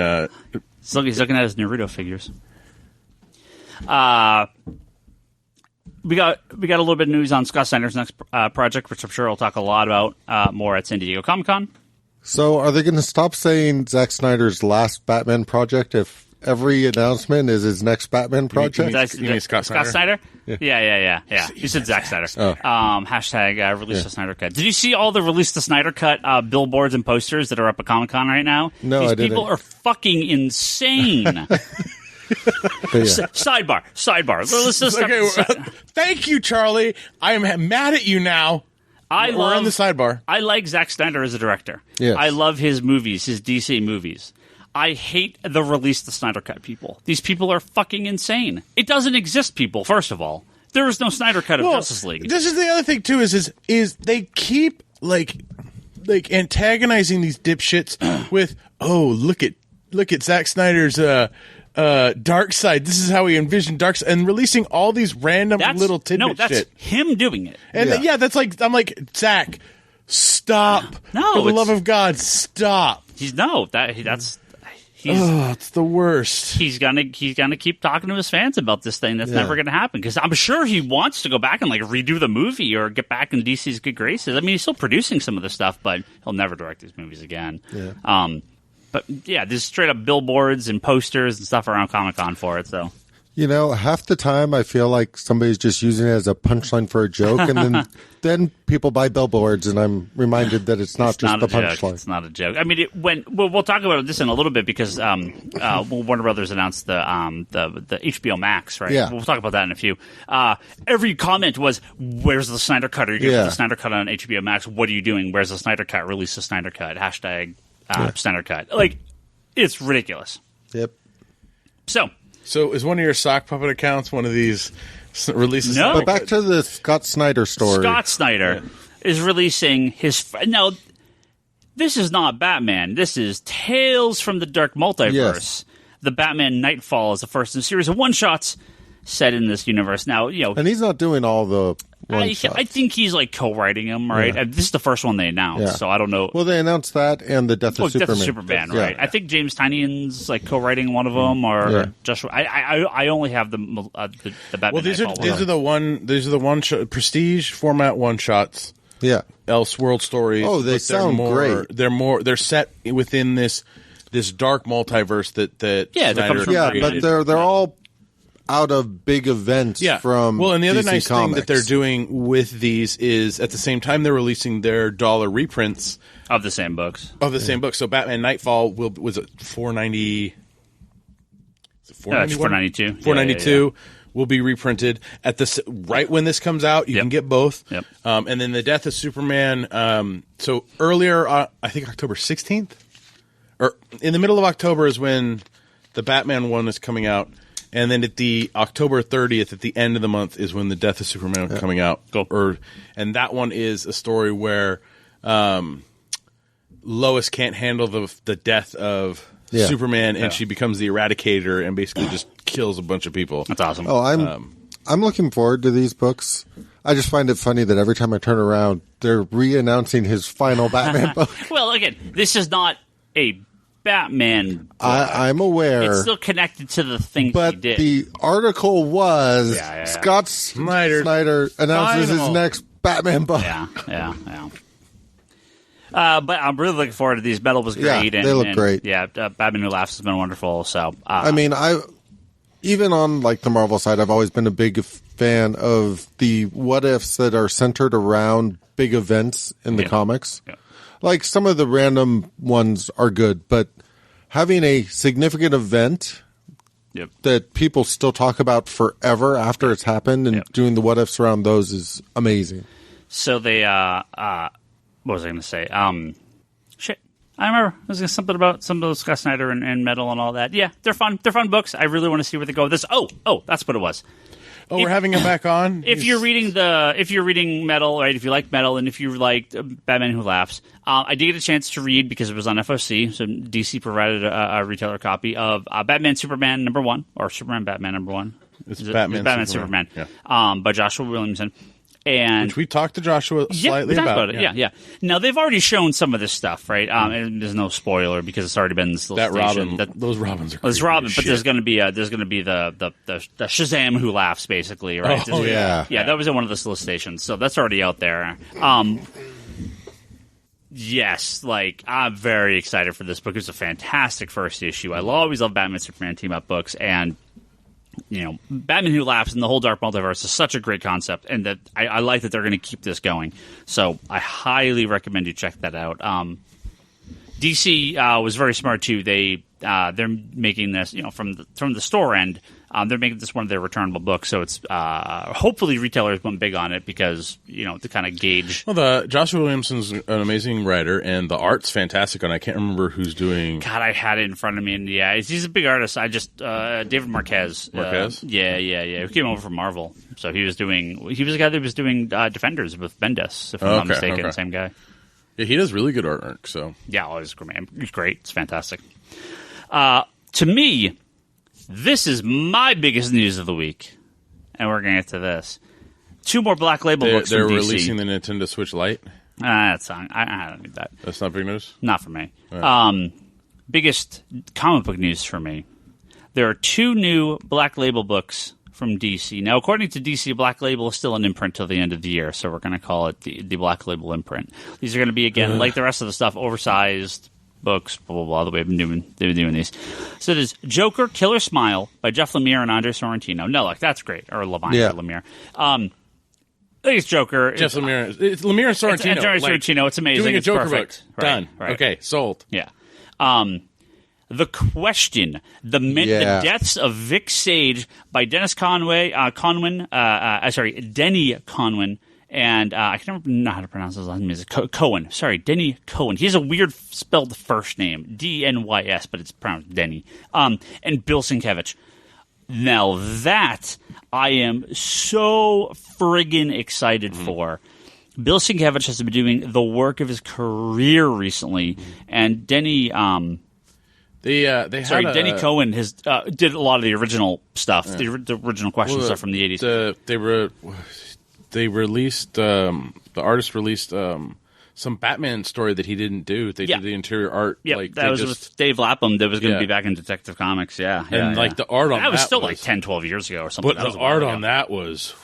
He's looking at his Naruto figures. We got a little bit of news on Scott Snyder's next project, which I'm sure we'll talk a lot about more at San Diego Comic-Con. So are they going to stop saying Zack Snyder's last Batman project if every announcement is his next Batman project? You mean Scott Snyder? Yeah. You said Zack Snyder. Hashtag release the Snyder Cut. Did you see all the release the Snyder Cut billboards and posters that are up at Comic-Con right now? No, These I didn't. people are fucking insane. Sidebar. Thank you, Charlie. I am mad at you now. We're on the sidebar. I like Zack Snyder as a director. Yes. I love his movies, his DC movies. I hate the release the Snyder Cut people. These people are fucking insane. It doesn't exist, people, first of all. There is no Snyder Cut of Justice League. This is the other thing, too, is they keep, like antagonizing these dipshits with, look at Zack Snyder's, Dark Side. This is how he envisioned Dark Side, and releasing all these random little tidbit that's shit. Him doing it. And that's like, I'm like, Zach, stop. No, for the love of God, stop. It's the worst. He's gonna keep talking to his fans about this thing. That's never gonna happen, because I'm sure he wants to go back and like redo the movie or get back in DC's good graces. I mean, he's still producing some of the stuff, but he'll never direct these movies again. But yeah, there's straight up billboards and posters and stuff around Comic-Con for it. So, half the time I feel like somebody's just using it as a punchline for a joke, and then people buy billboards, and I'm reminded that it's not just the punchline. It's not a joke. I mean, we'll talk about this in a little bit, because Warner Brothers announced the HBO Max, right? Yeah. We'll talk about that in a few. Every comment was, "Where's the Snyder Cut? Are you getting the Snyder Cut on HBO Max? What are you doing? Where's the Snyder Cut? Release the Snyder Cut. Hashtag Snyder Cut." Like, it's ridiculous. Yep. So is one of your sock puppet accounts one of these releases? No. But back to the Scott Snyder story. Scott Snyder is releasing his... Now, this is not Batman. This is Tales from the Dark Multiverse. Yes. The Batman Nightfall is the first in a series of one-shots set in this universe. Now, and he's not doing all the one I shot. think he's like co-writing them, right? Yeah. This is the first one they announced, Yeah. so I don't know. Well, they announced that and the Death of Superman. Death of Superman, Yeah. right? I think James Tynion's like co-writing one of them, or Joshua. I only have the Batman. Well, these Nightfall one. these are the one shot, prestige format one shots. Yeah. Elseworld stories. Oh, they but sound great. They're set within this dark multiverse that Yeah, that comes Snyder from- Yeah, created. but they're all out of big events from well, and the other DC nice Comics. thing that they're doing with these is at the same time they're releasing their dollar reprints of the same books. of the same book. So Batman Nightfall was it $4.90? Is it It's $4.92. $4.92 will be reprinted at this right when this comes out. You can get both. Yep. And then the Death of Superman. So earlier, I think October 16th, or in the middle of October is when the Batman one is coming out. And then at the October 30th, at the end of the month, is when the Death of Superman coming out. Cool. And that one is a story where Lois can't handle the death of Superman, and she becomes the Eradicator and basically just kills a bunch of people. That's awesome. Oh, I'm looking forward to these books. I just find it funny that every time I turn around, they're re-announcing his final Batman book. Well, again, this is not a Batman book. I'm aware. It's still connected to the things he But did. the article was Yeah. Scott Snyder announces his Final. next Batman book. Yeah. But I'm really looking forward to these. Metal was great. Yeah, they look great. Yeah, Batman Who Laughs has been wonderful. So I mean, even on like the Marvel side, I've always been a big fan of the what ifs that are centered around big events in the comics. Yeah. Like some of the random ones are good, but having a significant event that people still talk about forever after it's happened and doing the what ifs around those is amazing. So they, what was I going to say? Shit. I remember there was something about some of those Scott Snyder and Metal and all that. Yeah, they're fun. They're fun books. I really want to see where they go with this. Oh, that's what it was. Oh, we're having him back on? If you're reading Metal, right? If you like Metal and if you like Batman Who Laughs, I did get a chance to read because it was on FOC. So DC provided a retailer copy of Batman Superman #1 or Superman Batman #1. It's Batman Superman. Yeah. By Joshua Williamson. And which we talked to Joshua slightly we talked about. it. Yeah. Now they've already shown some of this stuff, right? And there's no spoiler because it's already been in this little That station. Robin, those Robins are. There's creepy Robin, as but shit. there's going to be the Shazam Who Laughs, basically, right? Oh, yeah. That was in one of the solicitations, so that's already out there. Yes, like I'm very excited for this book. It's a fantastic first issue. I always love Batman Superman team up books, and Batman Who Laughs and the whole Dark Multiverse is such a great concept, and that I like that they're going to keep this going. So I highly recommend you check that out. DC was very smart too. They're making this, from the store end. They're making this one of their returnable books, so it's hopefully retailers went big on it because to kind of gauge. Well, Joshua Williamson's an amazing writer, and the art's fantastic. And I can't remember who's doing. God, I had it in front of me, and he's a big artist. I just David Marquez. Yeah. Who came over from Marvel, so he was the guy that was doing Defenders with Bendis, if I'm not mistaken. Okay. Same guy. Yeah, he does really good artwork. So he's great. It's fantastic. To me, this is my biggest news of the week, and we're going to get to this. 2 more Black Label books they're from DC. releasing the Nintendo Switch Lite. That's I don't need that. That's not big news. Not for me. Right. Biggest comic book news for me. There are 2 new Black Label books from DC. Now, according to DC, Black Label is still an imprint till the end of the year, so we're going to call it the Black Label imprint. These are going to be, again, like the rest of the stuff, oversized books, blah, blah, blah, the way they've been doing these. So there's Joker, Killer Smile by Jeff Lemire and Andre Sorrentino. No, that's great. Or Levine or Lemire. I think it's Joker. Jeff Lemire. It's Lemire and Sorrentino. It's Andre Sorrentino. It's amazing. Doing a it's Joker perfect. book. Done. Right. Okay, sold. Yeah. The Question, the Deaths of Vic Sage by Denny Conwin, and I can't remember how to pronounce his last name. Is Cohen? Sorry, Denny Cohen. He has a weird spelled first name, Dnys, but it's pronounced Denny. And Bill Sienkiewicz. Now that I am so friggin' excited for. Bill Sienkiewicz has been doing the work of his career recently, and Denny. Denny Cohen has did a lot of the original stuff, the original question stuff from the 80s. they released the artist released some Batman story that he didn't do. They did the interior art. Yeah, like, that was with Dave Lapham. That was going to be back in Detective Comics. Yeah, and like the art on that was still like 10, 12 years ago or something. But the art on that was,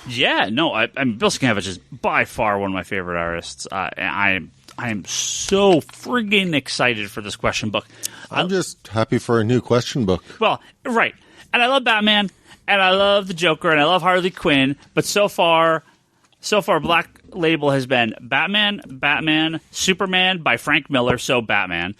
yeah. No, I mean, Bill Sienkiewicz is by far one of my favorite artists. I am so friggin' excited for this question book. I'm just happy for a new question book. Well, right, and I love Batman, and I love the Joker, and I love Harley Quinn. But so far, Black Label has been Batman, Superman by Frank Miller, so Batman,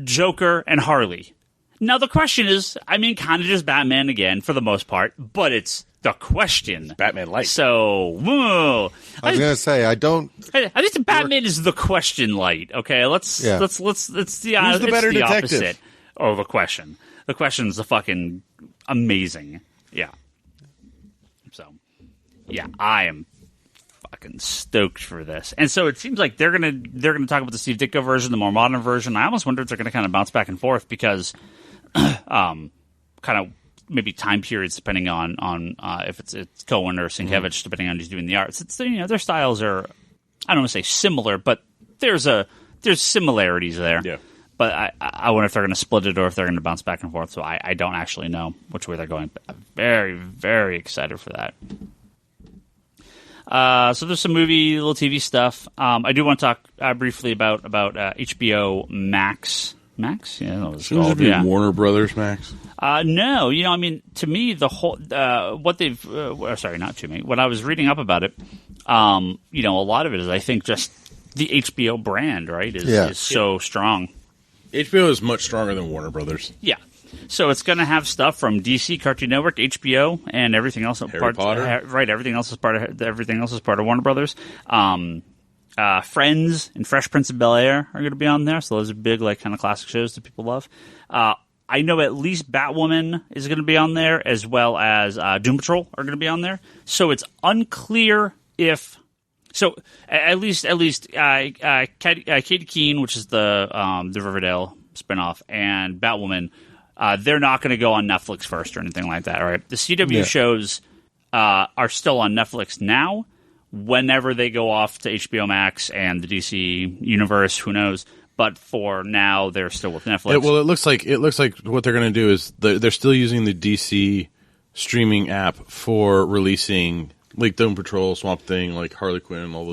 Joker, and Harley. Now the question is, I mean, kind of just Batman again for the most part, but it's the question. Batman Light. So, whoa. I was going to say, I think the Batman is the question light. Okay, let's the Who's the better detective? Opposite. Oh, the question. The question's the fucking amazing. Yeah. So, yeah, I am fucking stoked for this. And so it seems like they're gonna talk about the Steve Ditko version, the more modern version. I almost wonder if they're gonna kind of bounce back and forth because kind of maybe time periods depending on if it's Cohen or Sienkiewicz, depending on who's doing the arts. It's their styles are, I don't want to say similar, but there's similarities there. Yeah. But I wonder if they're going to split it or if they're going to bounce back and forth. So I don't actually know which way they're going. But I'm very, very excited for that. So there's some movie, little TV stuff. I do want to talk briefly about HBO Max. Max? Yeah, that was Shouldn't it be Warner Brothers Max? No. I mean, to me, the whole what they've sorry, not to me. What I was reading up about it, a lot of it is I think just the HBO brand, right, is so strong. HBO is much stronger than Warner Brothers. Yeah. So it's going to have stuff from DC, Cartoon Network, HBO, and everything else. Harry Potter. Right, everything else is part of Warner Brothers. Friends and Fresh Prince of Bel-Air are going to be on there. So those are big, like, kind of classic shows that people love. I know at least Batwoman is going to be on there, as well as Doom Patrol are going to be on there. So it's unclear if. So at least Katie Keene, which is the Riverdale spinoff, and Batwoman, they're not going to go on Netflix first or anything like that. Right? The CW shows are still on Netflix now. Whenever they go off to HBO Max and the DC universe, who knows? But for now, they're still with Netflix. It looks like what they're going to do is they're still using the DC streaming app for releasing like Doom Patrol, Swamp Thing, like Harley Quinn, all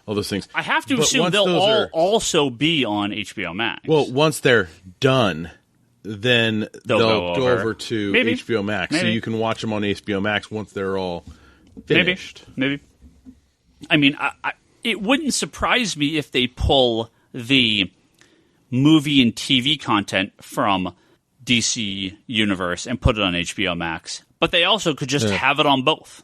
those things. I have to assume they'll all also be on HBO Max. Well, once they're done, then they'll go over to HBO Max, so you can watch them on HBO Max once they're all finished. Maybe. I mean, it wouldn't surprise me if they pull the movie and TV content from DC Universe and put it on HBO Max. But they also could just have it on both.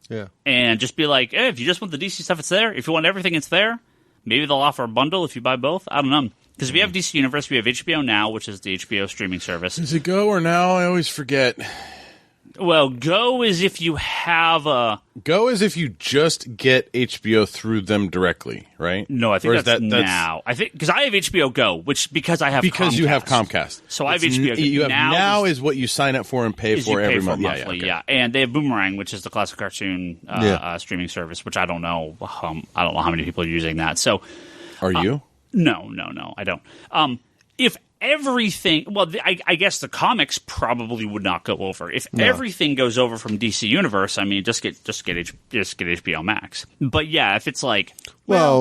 Yeah. And just be like, if you just want the DC stuff, it's there. If you want everything, it's there. Maybe they'll offer a bundle if you buy both. I don't know. Because if you have DC Universe, we have HBO Now, which is the HBO streaming service. Is it Go or Now? I always forget. Well, Go is if you have a... Go is if you just get HBO through them directly, right? No, I think that's Now. I think because I have HBO Go, because I have Comcast. You have Comcast. So I have HBO Go. You have Now is what you sign up for and pay for every month. Monthly, yeah. And they have Boomerang, which is the classic cartoon streaming service, which I don't know. I don't know how many people are using that. So, are you? No, I don't. If everything, well, I guess the comics probably would not go over. If everything goes over from DC Universe, I mean, just get HBO Max. But yeah, if it's like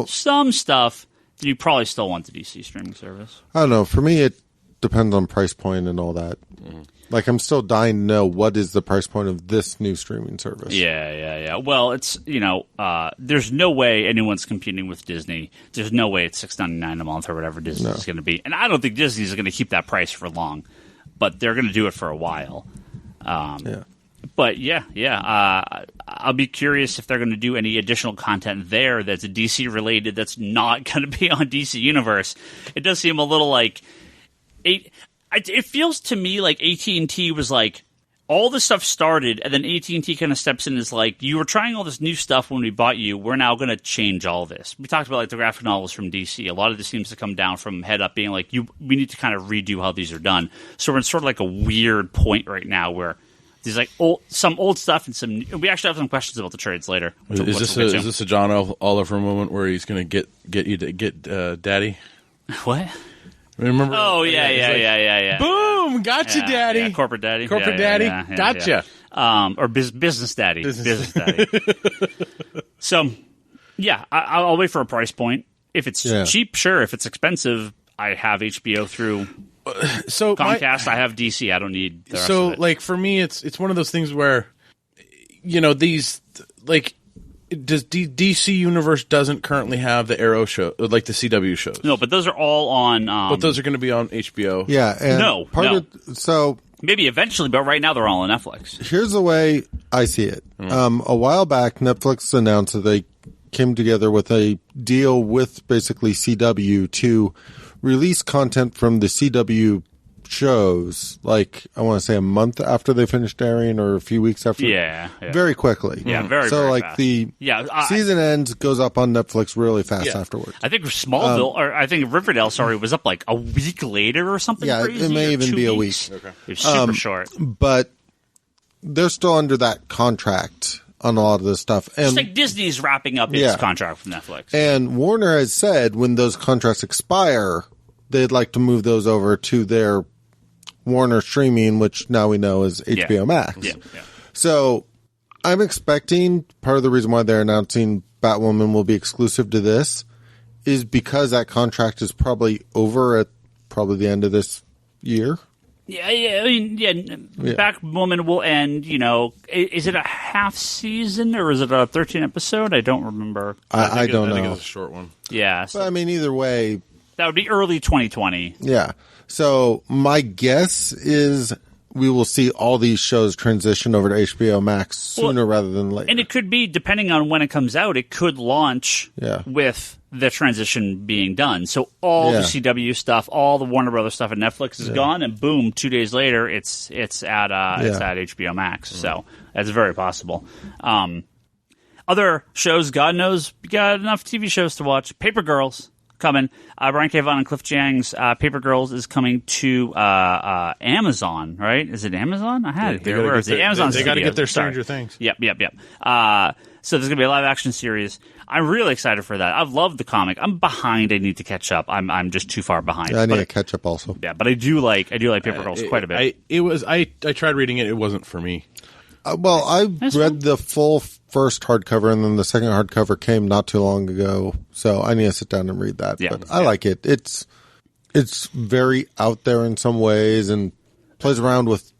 some stuff, you probably still want the DC streaming service. I don't know. For me, it depends on price point and all that. Like, I'm still dying to know what is the price point of this new streaming service. Yeah. Well, it's, there's no way anyone's competing with Disney. There's no way it's $6.99 a month or whatever Disney's going to be. And I don't think Disney's going to keep that price for long. But they're going to do it for a while. But, I'll be curious if they're going to do any additional content there that's DC-related that's not going to be on DC Universe. It does seem a little like... It feels to me like AT&T was like, all this stuff started, and then AT&T kind of steps in and is like, you were trying all this new stuff when we bought you. We're now going to change all this. We talked about like the graphic novels from DC. A lot of this seems to come down from head up being like, we need to kind of redo how these are done. So we're in sort of like a weird point right now where There's like some old stuff and some. We actually have some questions about the trades later. Is this a John Oliver moment where he's going to get you to get Daddy? What? Remember? Oh yeah. Boom! Gotcha, Daddy. Yeah, corporate daddy. Corporate daddy. Gotcha. Or business daddy. Business daddy. So, yeah, I'll wait for a price point. If it's cheap, sure. If it's expensive, I have HBO through Comcast. I have DC. I don't need the rest of it. Like, for me, it's one of those things where, these, like, DC Universe doesn't currently have the Arrow show, like the CW shows. No, but those are all on... but those are going to be on HBO. Yeah. And no. So... Maybe eventually, but right now they're all on Netflix. Here's the way I see it. A while back, Netflix announced that they came together with a deal with basically CW to release content from the CW shows, like, I want to say a month after they finished airing or a few weeks after. Yeah. Very quickly. Yeah, very, so, very like, fast. the season ends, goes up on Netflix really fast afterwards. I think Smallville, or I think Riverdale, was up like a week later or something crazy. It may even be a week. Okay. It was super short. But they're still under that contract on a lot of this stuff. And just like Disney's wrapping up its contract with Netflix. And Warner has said when those contracts expire, they'd like to move those over to their Warner streaming, which now we know is HBO Max. Yeah. So I'm expecting part of the reason why they're announcing Batwoman will be exclusive to this is because that contract is probably over at probably the end of this year. Yeah. I mean, Batwoman will end, is it a half season or is it a 13 episode? I don't remember. I don't know. I think it's a short one. Yeah. So but I mean, either way. That would be early 2020. Yeah. So my guess is we will see all these shows transition over to HBO Max sooner rather than later. And it could be, depending on when it comes out, it could launch with the transition being done. So all the CW stuff, all the Warner Brothers stuff at Netflix is gone, and boom, 2 days later, it's at HBO Max. So that's very possible. Other shows, God knows, we got enough TV shows to watch. Paper Girls. Coming. Brian K. Vaughan and Cliff Chiang's Paper Girls is coming to Amazon, right? Is it Amazon? I had it here. Where is it? Amazon. They got to get their Stranger Things. Yep. So there's going to be a live action series. I'm really excited for that. I've loved the comic. I'm behind. I need to catch up. I'm just too far behind. Yeah, I need to catch up also. Yeah, but I do like Paper Girls quite a bit. I tried reading it. It wasn't for me. Well, I read the full first hardcover, and then the second hardcover came not too long ago, so I need to sit down and read that. Yeah, but I like it. It's very out there in some ways and plays around with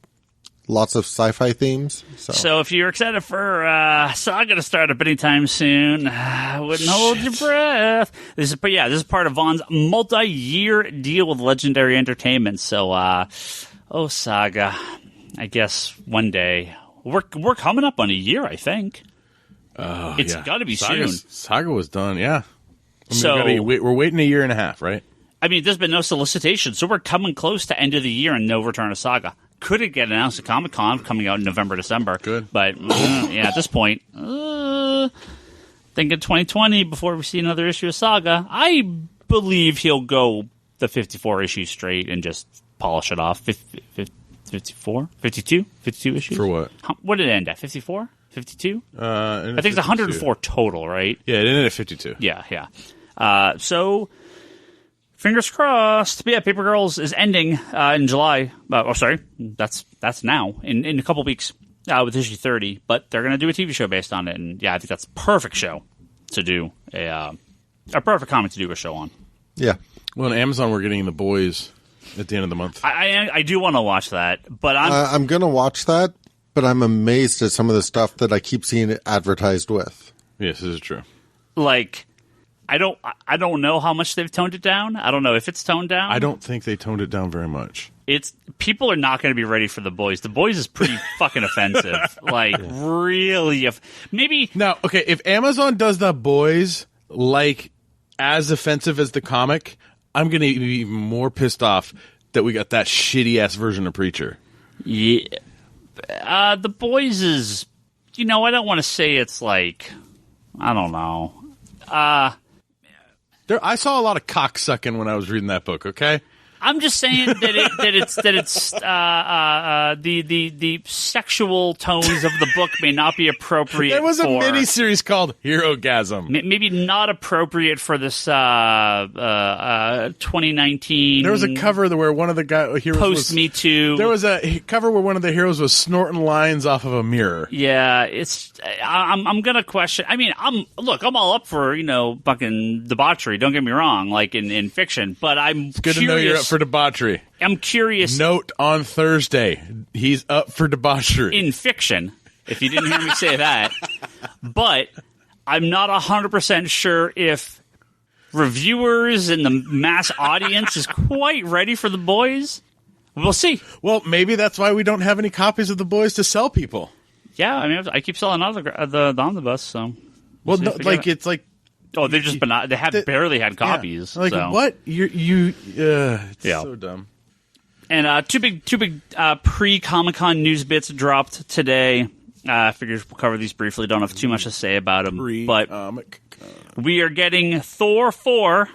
lots of sci-fi themes. So if you're excited for Saga to start up anytime soon, I wouldn't hold your breath. This is part of Vaughn's multi-year deal with Legendary Entertainment. So, Saga, I guess one day. We're coming up on a year, I think. It's got to be soon. Saga was done, yeah. We're waiting a year and a half, right? I mean, there's been no solicitation, so we're coming close to end of the year and no return of Saga. Could it get announced at Comic-Con coming out in November, December? Good. But, at this point, thinking 2020 before we see another issue of Saga. I believe he'll go the 54 issues straight and just polish it off. 54? 52? 52 issues? For what? What did it end at? 54? 52? I think it's 104 total, right? Yeah, it ended at 52. Yeah. So, fingers crossed. But yeah, Paper Girls is ending in July. That's now, in a couple weeks with issue 30. But they're going to do a TV show based on it. And yeah, I think that's a perfect show to do a perfect comic to do a show on. Yeah. Well, on Amazon, we're getting The Boys at the end of the month. I do want to watch that, but I'm going to watch that, but I'm amazed at some of the stuff that I keep seeing it advertised with. Yes, this is true. Like, I don't know how much they've toned it down. I don't know if it's toned down. I don't think they toned it down very much. People are not going to be ready for The Boys. The Boys is pretty fucking offensive. Like, really, maybe now. Okay, if Amazon does The Boys like as offensive as the comic, I'm going to be even more pissed off that we got that shitty-ass version of Preacher. Yeah. The Boys is... I don't want to say it's like... I don't know. I saw a lot of cocksucking when I was reading that book, okay? I'm just saying that the sexual tones of the book may not be appropriate. There was a miniseries called Herogasm. Maybe not appropriate for this 2019. There was a cover where one of the heroes post Me Too. There was a cover where one of the heroes was snorting lines off of a mirror. Yeah, I'm gonna question. I mean, I'm all up for fucking debauchery. Don't get me wrong, like in fiction, but I'm good to know you're up for debauchery. I'm curious. Note on Thursday, he's up for debauchery In fiction, if you didn't hear me say that. But I'm not 100% sure if reviewers and the mass audience is quite ready for The Boys. We'll see. Well, maybe that's why we don't have any copies of The Boys to sell people. Yeah, I mean, I keep selling out the omnibus, so. Well, no, like, it's like. Oh, they've just been not. They have barely had copies. Yeah. Like so. what? It's so dumb. And two big pre-Comic-Con news bits dropped today. Figures we'll cover these briefly. Don't have too much to say about them. But we are getting Thor 4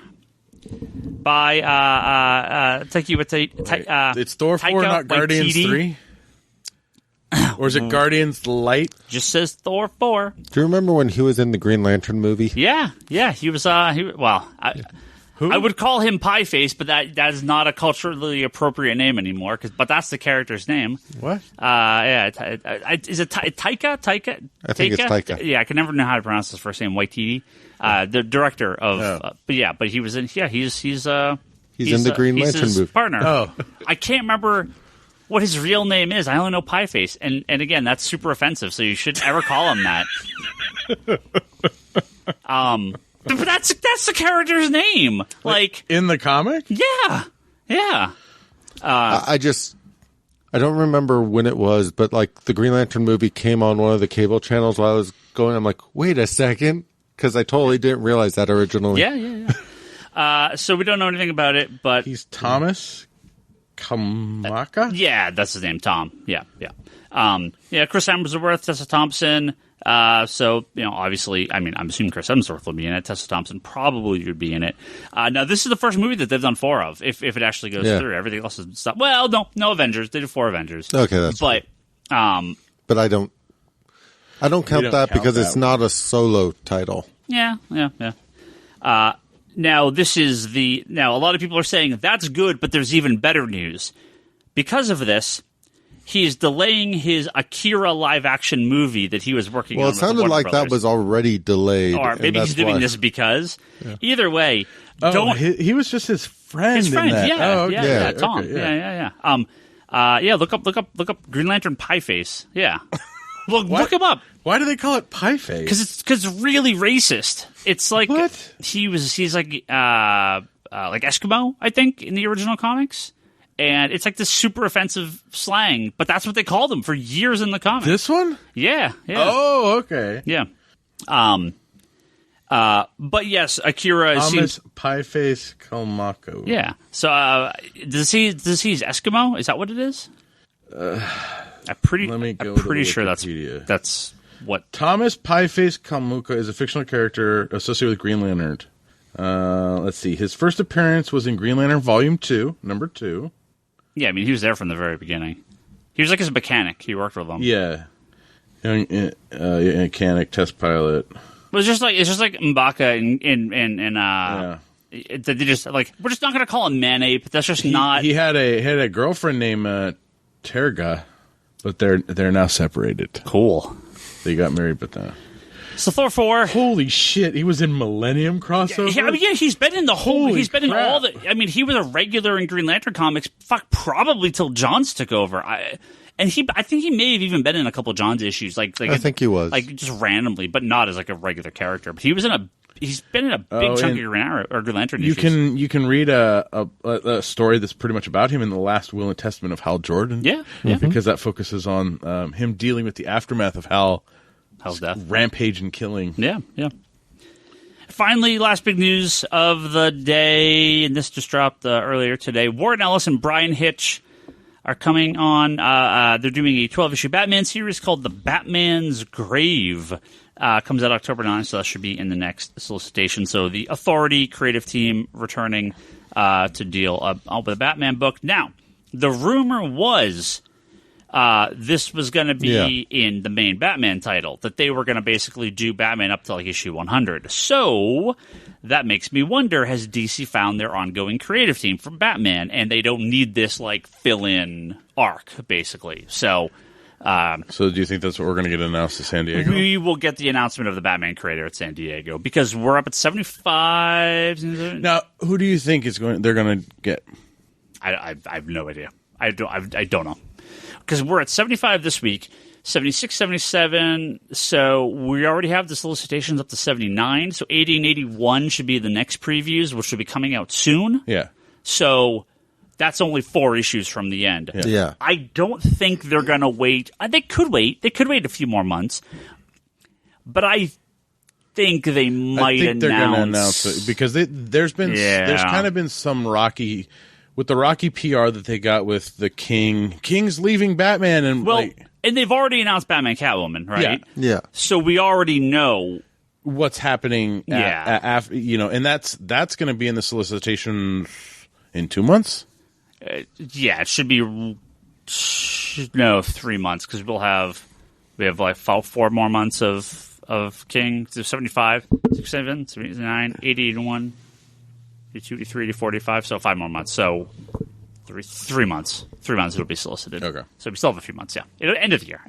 by Taika Waititi. It's Thor 4, not Guardians 3? Or is it Guardians Light? Just says Thor 4. Do you remember when he was in the Green Lantern movie? Yeah, he was. Who? I would call him Pie Face, but that is not a culturally appropriate name anymore. But that's the character's name. What? Yeah. Is it Taika? I think it's Taika. Yeah, I can never know how to pronounce his first name. Waititi, the director of. But he was in. Yeah, he's in the Green Lantern his movie. Partner. Oh, I can't remember what his real name is. I only know Pie Face, and again, that's super offensive. So you shouldn't ever call him that. But that's the character's name. Like in the comic? Yeah. I don't remember when it was, but like the Green Lantern movie came on one of the cable channels while I was going. I'm like, wait a second, because I totally didn't realize that originally. Yeah. So we don't know anything about it, but He's Thomas Kamaka? Yeah, that's his name, Tom. Yeah. Chris Hemsworth, Tessa Thompson. So, obviously, I mean, I'm assuming Chris Hemsworth will be in it. Tessa Thompson probably would be in it. Now, this is the first movie that they've done 4 of, if it actually goes through. Everything else is stuff. Well, no Avengers. They did 4 Avengers. Okay, that's but I don't count that because it's not a solo title. Yeah. Now, a lot of people are saying that's good, but there's even better news. Because of this, he's delaying his Akira live-action movie that he was working on. Well, it sounded like that was already delayed. Or maybe he's doing this because. Yeah. Either way, he was just his friend. His friend, in that. yeah, okay. Tom. Okay, yeah. Yeah. Look up Green Lantern Pie Face. Yeah. Look him up. Why do they call it Pie Face? Because it's really racist. It's like what? He's like Eskimo, I think, in the original comics. And it's like this super offensive slang, but that's what they called him for years in the comics. This one? Yeah. Oh, okay. Yeah. But yes, Akira Thomas Pieface Kalmako. Yeah. So does he use Eskimo? Is that what it is? I'm pretty sure that's what Thomas Pieface Kalmuka is a fictional character associated with Green Lantern. Let's see. His first appearance was in Green Lantern Volume 2, number 2. Yeah, I mean, he was there from the very beginning. He was like his mechanic. He worked with them. Yeah. Mechanic, test pilot. It's just like M'Baka they just like, we're just not going to call him Man-Ape. That's just not. He had a girlfriend named Terga, but they're now separated. Cool. They got married, but So Thor 4. Holy shit! He was in Millennium crossover. Yeah, he's been in the whole. Holy he's been crap. in all the. I mean, he was a regular in Green Lantern comics. Probably till Johns took over. I think he may have even been in a couple Johns issues. I think he was just randomly, but not as like a regular character. But he's been in a big chunk of Green Lantern issues. You can read a story that's pretty much about him in the last Will and Testament of Hal Jordan. Yeah. Because that focuses on him dealing with the aftermath of Hal's death, rampage and killing. Yeah. Finally, last big news of the day, and this just dropped earlier today. Warren Ellis and Bryan Hitch are coming on. They're doing a 12-issue Batman series called The Batman's Grave. Comes out October 9th, so that should be in the next solicitation. So the Authority creative team returning to deal with a Batman book. Now, the rumor was this was going to be in the main Batman title, that they were going to basically do Batman up to like issue 100. So that makes me wonder, has DC found their ongoing creative team for Batman, and they don't need this like fill-in arc, basically. So do you think that's what we're going to get announced at San Diego? we will get the announcement of the Batman creator at San Diego, because we're up at 75. Now, who do you think they're going to get? I have no idea. I don't know. Because we're at 75 this week, 76, 77, so we already have the solicitations up to 79, so 80 and 81 should be the next previews, which will be coming out soon. Yeah. So that's only 4 issues from the end. Yeah. I don't think they're going to wait. They could wait. They could wait a few more months. But I think they might they're going to announce it because there's kind of been some rocky... With the rocky PR that they got with the King's leaving Batman, and and they've already announced Batman Catwoman, right? Yeah. So we already know what's happening. After, and that's going to be in the solicitation in 2 months. It should be 3 months, because we have like 4 more months of King. So 75, 67, 79, 80, 81. 82, 83, 84, 85, so 5 more months. So 3 months. 3 months it'll be solicited. Okay. So we still have a few months, yeah. End of the year.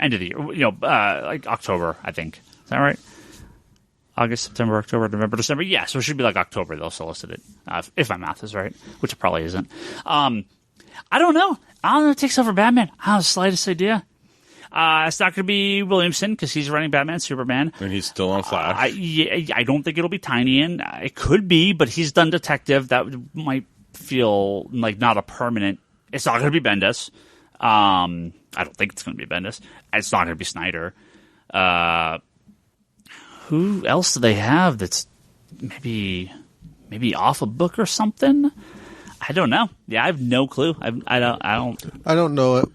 Like October, I think. Is that right? August, September, October, November, December. Yeah, so it should be like October they'll solicit it, if my math is right, which it probably isn't. I don't know. I don't know who takes over Batman. I don't have the slightest idea. It's not going to be Williamson, because he's running Batman, Superman. And he's still on Flash. I don't think it'll be Tynion. It could be, but he's done Detective. That might feel like not a permanent... It's not going to be Bendis. I don't think it's going to be Bendis. It's not going to be Snyder. Who else do they have that's maybe off a book or something? I don't know. Yeah, I have no clue. I don't know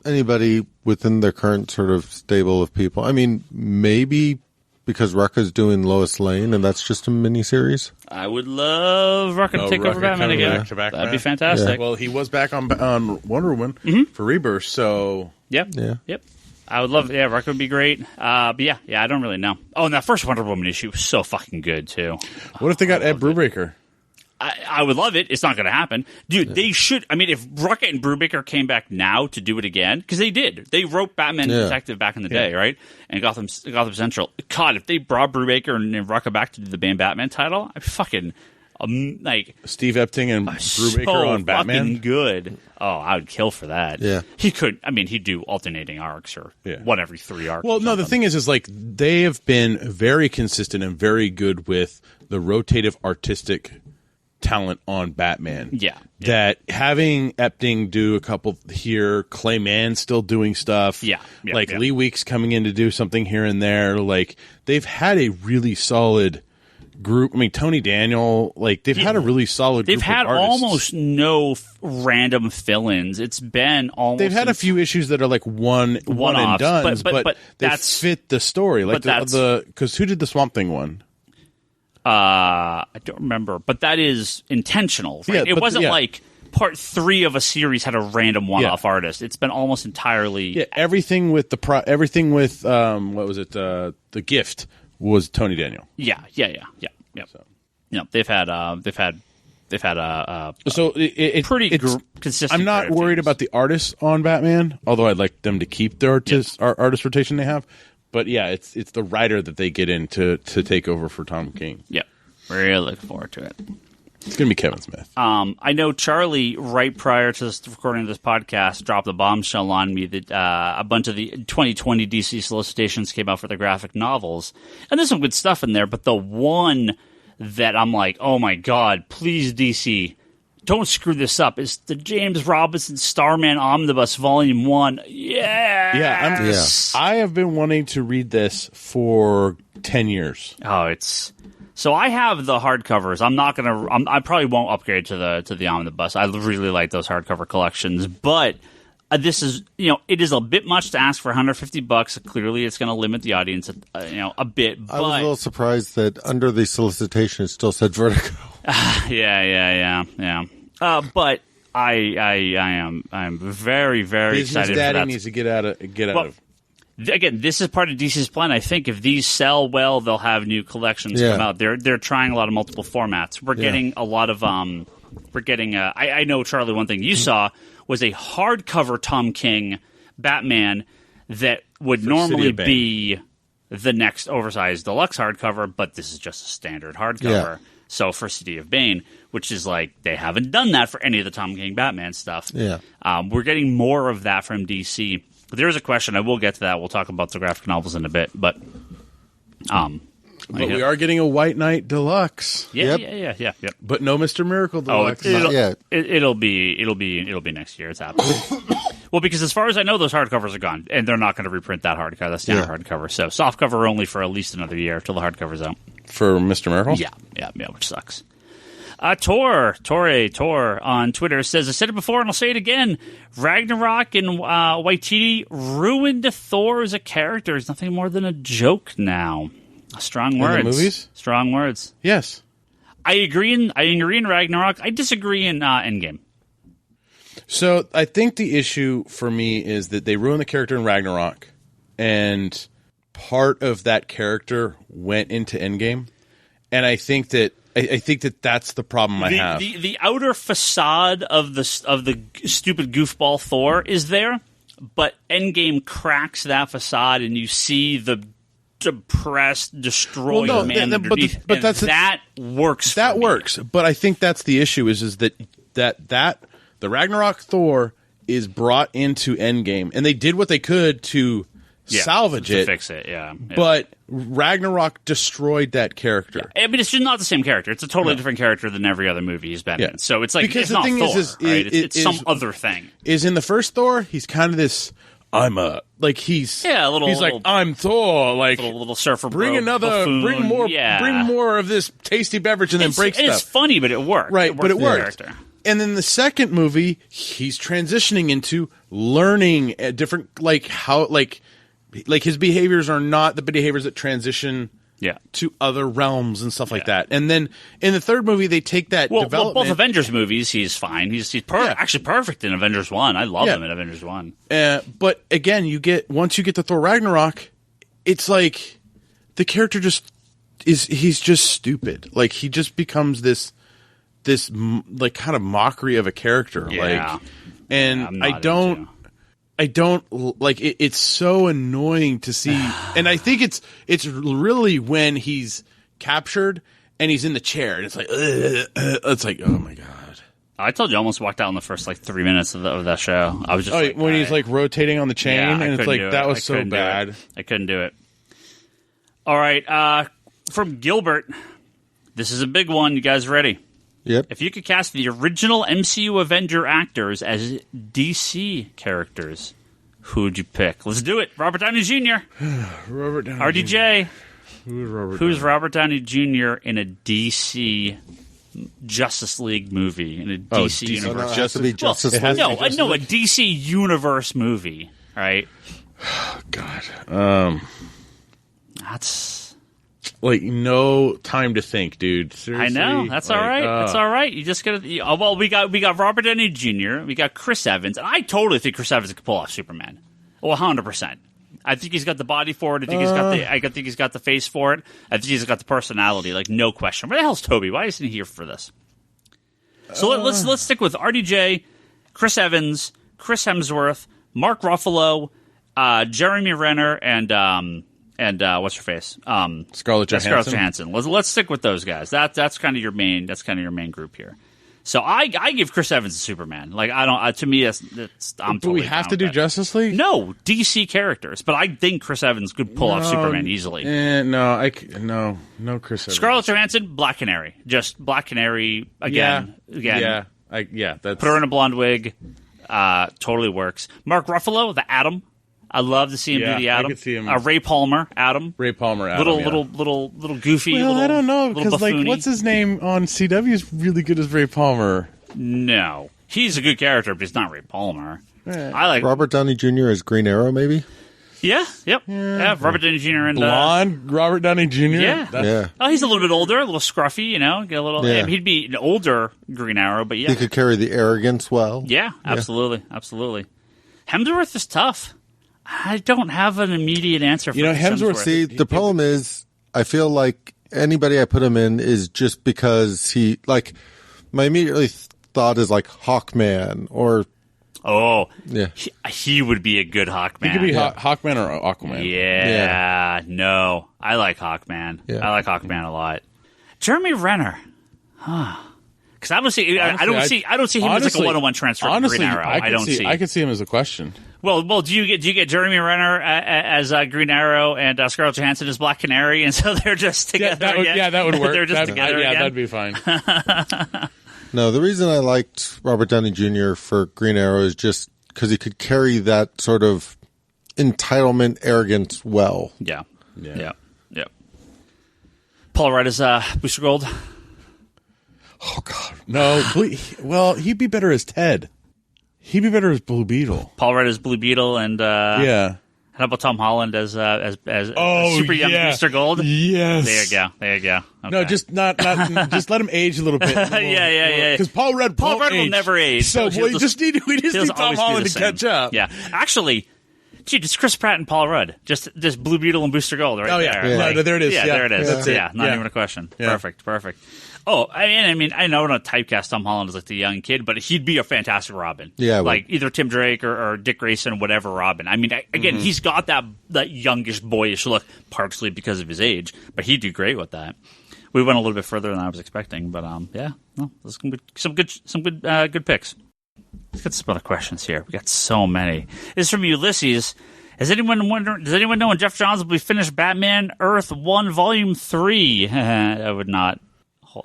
anybody within their current sort of stable of people. I mean, maybe because Rucka's doing Lois Lane, and that's just a miniseries. I would love Rucka to take over Batman again. That'd be fantastic. Yeah. Well, he was back on Wonder Woman for Rebirth, so... Yep. I would love... Yeah, Rucka would be great. But yeah, I don't really know. Oh, and that first Wonder Woman issue was so fucking good, too. What if they got Ed Brubaker? I would love it. It's not going to happen. Dude, they should... I mean, if Rucka and Brubaker came back now to do it again, because they did. They wrote Batman Detective back in the day, right? And Gotham Central. God, if they brought Brubaker and Rucka back to do the Batman title, I'd fucking... Steve Epting and Brubaker on Batman? Fucking good. Oh, I would kill for that. Yeah. He could... I mean, he'd do alternating arcs or one every 3 arcs. Well, no, the thing is like, they have been very consistent and very good with the rotative artistic talent on Batman. Yeah. That having Epting do a couple here, Clay Mann still doing stuff. Lee Weeks coming in to do something here and there. Like, they've had a really solid group. I mean, Tony Daniel, like, they've had a really solid group of artists. They've had almost no random fill-ins. It's been almost... They've had a few issues that are like one and done, but they fit the story. Like, because who did the Swamp Thing one? I don't remember, but that is intentional, right? It wasn't like part 3 of a series had a random one-off artist. It's been almost entirely everything with what was it? The Gift was Tony Daniel. Yeah. So. They've had so it's pretty consistent. I'm not worried about the artists on Batman, although I'd like them to keep their artist rotation they have. But yeah, it's the writer that they get in to take over for Tom King. Yeah, really looking forward to it. It's going to be Kevin Smith. I know Charlie, right prior to this recording of this podcast, dropped a bombshell on me that a bunch of the 2020 DC solicitations came out for the graphic novels. And there's some good stuff in there, but the one that I'm like, oh my God, please DC, don't screw this up. It's the James Robinson Starman Omnibus Volume 1. Yeah. I have been wanting to read this for 10 years. Oh, so I have the hardcovers. I probably won't upgrade to the Omnibus. I really like those hardcover collections, but this is, it is a bit much to ask for $150. Clearly, it's going to limit the audience, a bit. But... I was a little surprised that under the solicitation it still said Vertigo. Yeah. But I'm very, very Business excited for Daddy that. needs to get out of. Again, this is part of DC's plan. I think if these sell well, they'll have new collections come out. They're trying a lot of multiple formats. We're getting a lot of I know, Charlie, one thing you saw was a hardcover Tom King Batman that would normally be the next oversized deluxe hardcover, but this is just a standard hardcover. So for City of Bane, which is like they haven't done that for any of the Tom King Batman stuff. We're getting more of that from DC. But there is a question. I will get to that. We'll talk about the graphic novels in a bit, but we are getting a White Knight Deluxe. Yeah. But no Mr. Miracle Deluxe. It'll be next year. It's happening. Well, because as far as I know, those hardcovers are gone, and they're not going to reprint that hardcover, that standard hardcover. So softcover only for at least another year till the hardcover's out. For Mr. Miracle? Yeah, which sucks. Tor on Twitter says, I said it before and I'll say it again. Ragnarok and Waititi ruined Thor as a character. He's nothing more than a joke now. Strong words. In the movies? Strong words. Yes. I agree in Ragnarok. I disagree in Endgame. So I think the issue for me is that they ruined the character in Ragnarok, and part of that character went into Endgame, and I think that that's the problem I have. The outer facade of the stupid goofball Thor is there, but Endgame cracks that facade, and you see the depressed, destroyed man underneath. But that works. That works, but I think that's the issue. Is that the Ragnarok Thor is brought into Endgame, and they did what they could to salvage it, fix it. Yeah. But Ragnarok destroyed that character. Yeah. I mean, it's just not the same character. It's a totally different character than every other movie he's been in. So it's like because it's the not thing Thor, right? It's some other thing. Is in the first Thor, he's kind of this. I'm he's like I'm Thor, like little surfer. Bring more of this tasty beverage, and then break stuff. It's funny, but it worked. Right, but it worked. And then the second movie, he's transitioning into learning a different, how his behaviors are not the behaviors that transition to other realms and stuff like that. And then in the third movie, they take that development. Both Avengers movies, he's fine. He's actually perfect in Avengers 1. I love him in Avengers 1. But again, once you get to Thor Ragnarok, it's like the character he's just stupid. Like he just becomes this like kind of mockery of a character. I don't like it. It's so annoying to see, and I think it's really when he's captured and he's in the chair, and it's like it's like, oh my god! I told you I almost walked out in the first 3 minutes of that show. I was just when he's rotating on the chain, and it's like that was so bad. I couldn't do it. All right, from Gilbert, this is a big one. You guys ready? Yep. If you could cast the original MCU Avenger actors as DC characters, who would you pick? Let's do it. Robert Downey Jr. Robert Downey RDJ. Jr. Who's Robert Downey Jr. in a DC Justice League movie, in a DC universe? No, it has to be Justice League. No, a DC universe movie, right? Oh, God. That's... no time to think, dude. Seriously? I know. That's all right. That's all right. You just gotta. We got Robert Downey Jr. We got Chris Evans. And I totally think Chris Evans could pull off Superman. 100%. I think he's got the body for it. I think he's got the face for it. I think he's got the personality. No question. Where the hell's Toby? Why isn't he here for this? So let's stick with RDJ, Chris Evans, Chris Hemsworth, Mark Ruffalo, Jeremy Renner, and what's her face? Scarlett Johansson. Scarlett Johansson. Let's stick with those guys. That's kind of your main group here. So I give Chris Evans a Superman. To me I'm totally. Do we have to do Justice League? No, DC characters. But I think Chris Evans could pull off Superman easily. No, Chris Evans. Scarlett Johansson, Black Canary, just Black Canary again. That's... Put her in a blonde wig. Totally works. Mark Ruffalo, the Atom. I love to see him be the Atom. I could see him. Ray Palmer, Atom. Little goofy. Well, I don't know because buffoony. What's his name on CW is really good as Ray Palmer. No, he's a good character, but he's not Ray Palmer. I like Robert Downey Jr. as Green Arrow, maybe. Yeah, yep. Yeah, Robert Downey Jr. and blonde Robert Downey Jr. Yeah. Yeah. Oh, he's a little bit older, a little scruffy, get a little. Yeah. He'd be an older Green Arrow, but yeah, He could carry the arrogance well. yeah, absolutely, absolutely. Hemsworth is tough. I don't have an immediate answer for Hemsworth. See, the problem is, I feel like anybody I put him in is just because he, like, my immediate thought is like Hawkman or. Oh, Yeah. he would be a good Hawkman. He could be Hawkman or Aquaman. Yeah, no, I like Hawkman. Yeah. I like Hawkman a lot. Jeremy Renner, because I don't see him as like a one-on-one transfer to Green Arrow. I could see him as a question. Well, do you get Jeremy Renner as Green Arrow and Scarlett Johansson as Black Canary, and so they're just together? That would work. They're just together again. That'd be fine. No, the reason I liked Robert Downey Jr. for Green Arrow is just because he could carry that sort of entitlement, arrogance well. Yeah. Paul Rudd is Booster Gold. Oh God, no! Well, he'd be better as Ted. He'd be better as Blue Beetle. Paul Rudd is Blue Beetle, and yeah. How about Tom Holland as Oh, super young yeah. Booster Gold? Yes. There you go. Okay. No, just not. Just let him age a little bit. Yeah. Because Paul Rudd will never age. So we just need Tom Holland to catch up. Yeah, actually, gee, just Chris Pratt and Paul Rudd, just Blue Beetle and Booster Gold, right? Oh yeah, there. No, there it is. Yeah, there it is. That's it. Yeah, not even a question. Yeah. Perfect. Oh, I mean, I know not typecast Tom Holland as like the young kid, but he'd be a fantastic Robin. Yeah, like either Tim Drake or Dick Grayson, whatever Robin. I mean, again, he's got that youngish, boyish look, partially because of his age, but he'd do great with that. We went a little bit further than I was expecting, but yeah, no, this is gonna be some good picks. Let's get some other questions here. We got so many. This is from Ulysses. Does anyone know when Jeff Johns will be finished Batman Earth 1 Volume 3? I would not.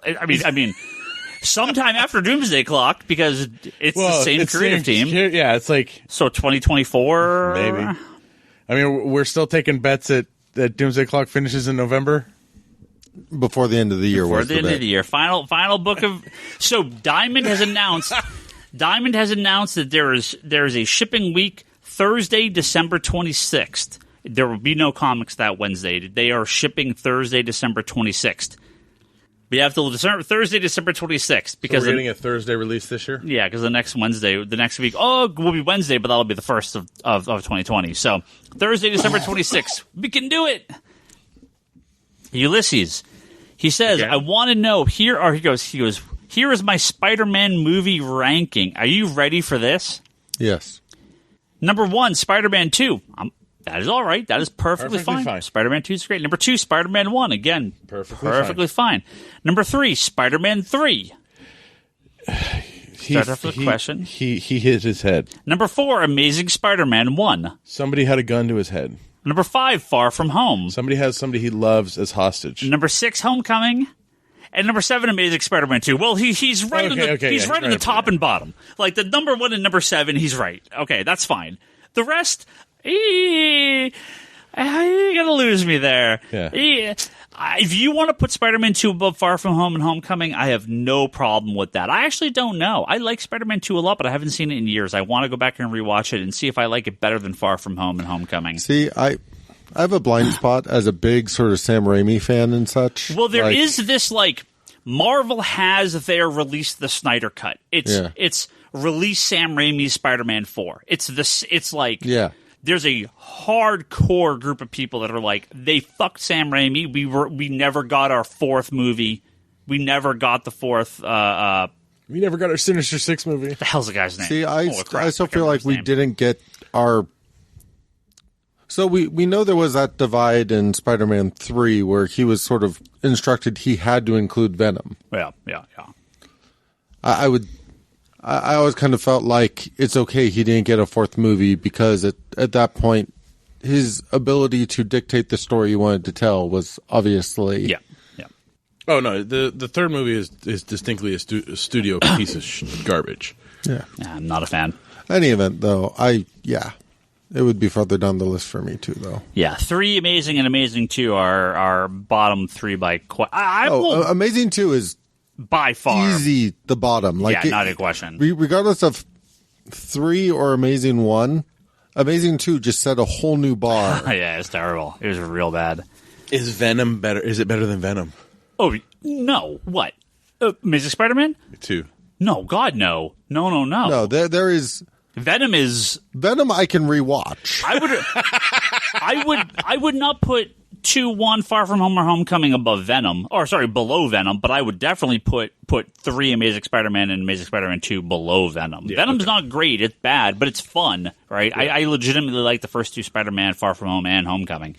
I mean, sometime after Doomsday Clock, because it's the same creative team. Yeah, it's like... So 2024? Maybe. I mean, we're still taking bets that Doomsday Clock finishes in November? Before the end of the year. Before the end of the year. Final book of... So Diamond has announced that there is a shipping week Thursday, December 26th. There will be no comics that Wednesday. They are shipping Thursday, December 26th. We have till Thursday, December 26th. Because so we're getting a Thursday release this year? Yeah, because the next week, will be Wednesday, but that'll be the first of 2020. So Thursday, December 26th. We can do it. Ulysses. He says, I want to know, he goes, here is my Spider-Man movie ranking. Are you ready for this? Yes. Number 1, Spider-Man 2. That is all right. That is perfectly fine. Spider-Man 2 is great. Number 2, Spider-Man 1. Again, perfectly fine. Number 3, Spider-Man 3. Start off with a question. He hit his head. Number 4, Amazing Spider-Man 1. Somebody had a gun to his head. Number 5, Far From Home. Somebody has somebody he loves as hostage. Number 6, Homecoming. And number 7, Amazing Spider-Man 2. Well, he's right in the top and bottom. Like the number 1 and number 7, he's right. Okay, that's fine. The rest, you're gonna lose me there. Yeah. If you want to put Spider-Man 2 above Far From Home and Homecoming, I have no problem with that. I actually don't know. I like Spider-Man 2 a lot, but I haven't seen it in years. I want to go back and rewatch it and see if I like it better than Far From Home and Homecoming. See, I have a blind spot as a big sort of Sam Raimi fan and such. Well, there is this, Marvel has their release the Snyder Cut. It's release Sam Raimi's Spider-Man 4. It's there's a hardcore group of people that are like, they fucked Sam Raimi. We never got our 4th movie. We never got the 4th. We never got our Sinister Six movie. What the hell's the guy's name? See, I still feel like we didn't get our. So we know there was that divide in Spider-Man 3 where he was sort of instructed he had to include Venom. Yeah. I always kind of felt like it's okay he didn't get a 4th movie because at that point his ability to dictate the story he wanted to tell was obviously yeah. Oh no, the 3rd movie is distinctly a studio piece of garbage. Yeah, I'm not a fan. Any event though, it would be further down the list for me too, though. Yeah, 3 Amazing and Amazing 2 are bottom 3 by quite. Amazing 2 is by far easy the bottom. Not a question. Regardless of 3 or Amazing 1, Amazing 2 just set a whole new bar. Yeah, it's terrible. It was real bad. Is Venom better? Is it better than Venom? Oh, no. What? Amazing Spider-Man? 2. No, God, no. No. No, there is... Venom is... Venom I can rewatch. I would not put 2-1 Far From Home or Homecoming above Venom. Or, sorry, below Venom. But I would definitely put 3 Amazing Spider-Man and Amazing Spider-Man 2 below Venom. Yeah, Venom's not great. It's bad, but it's fun, right? Yeah. I legitimately like the first 2 Spider-Man, Far From Home and Homecoming.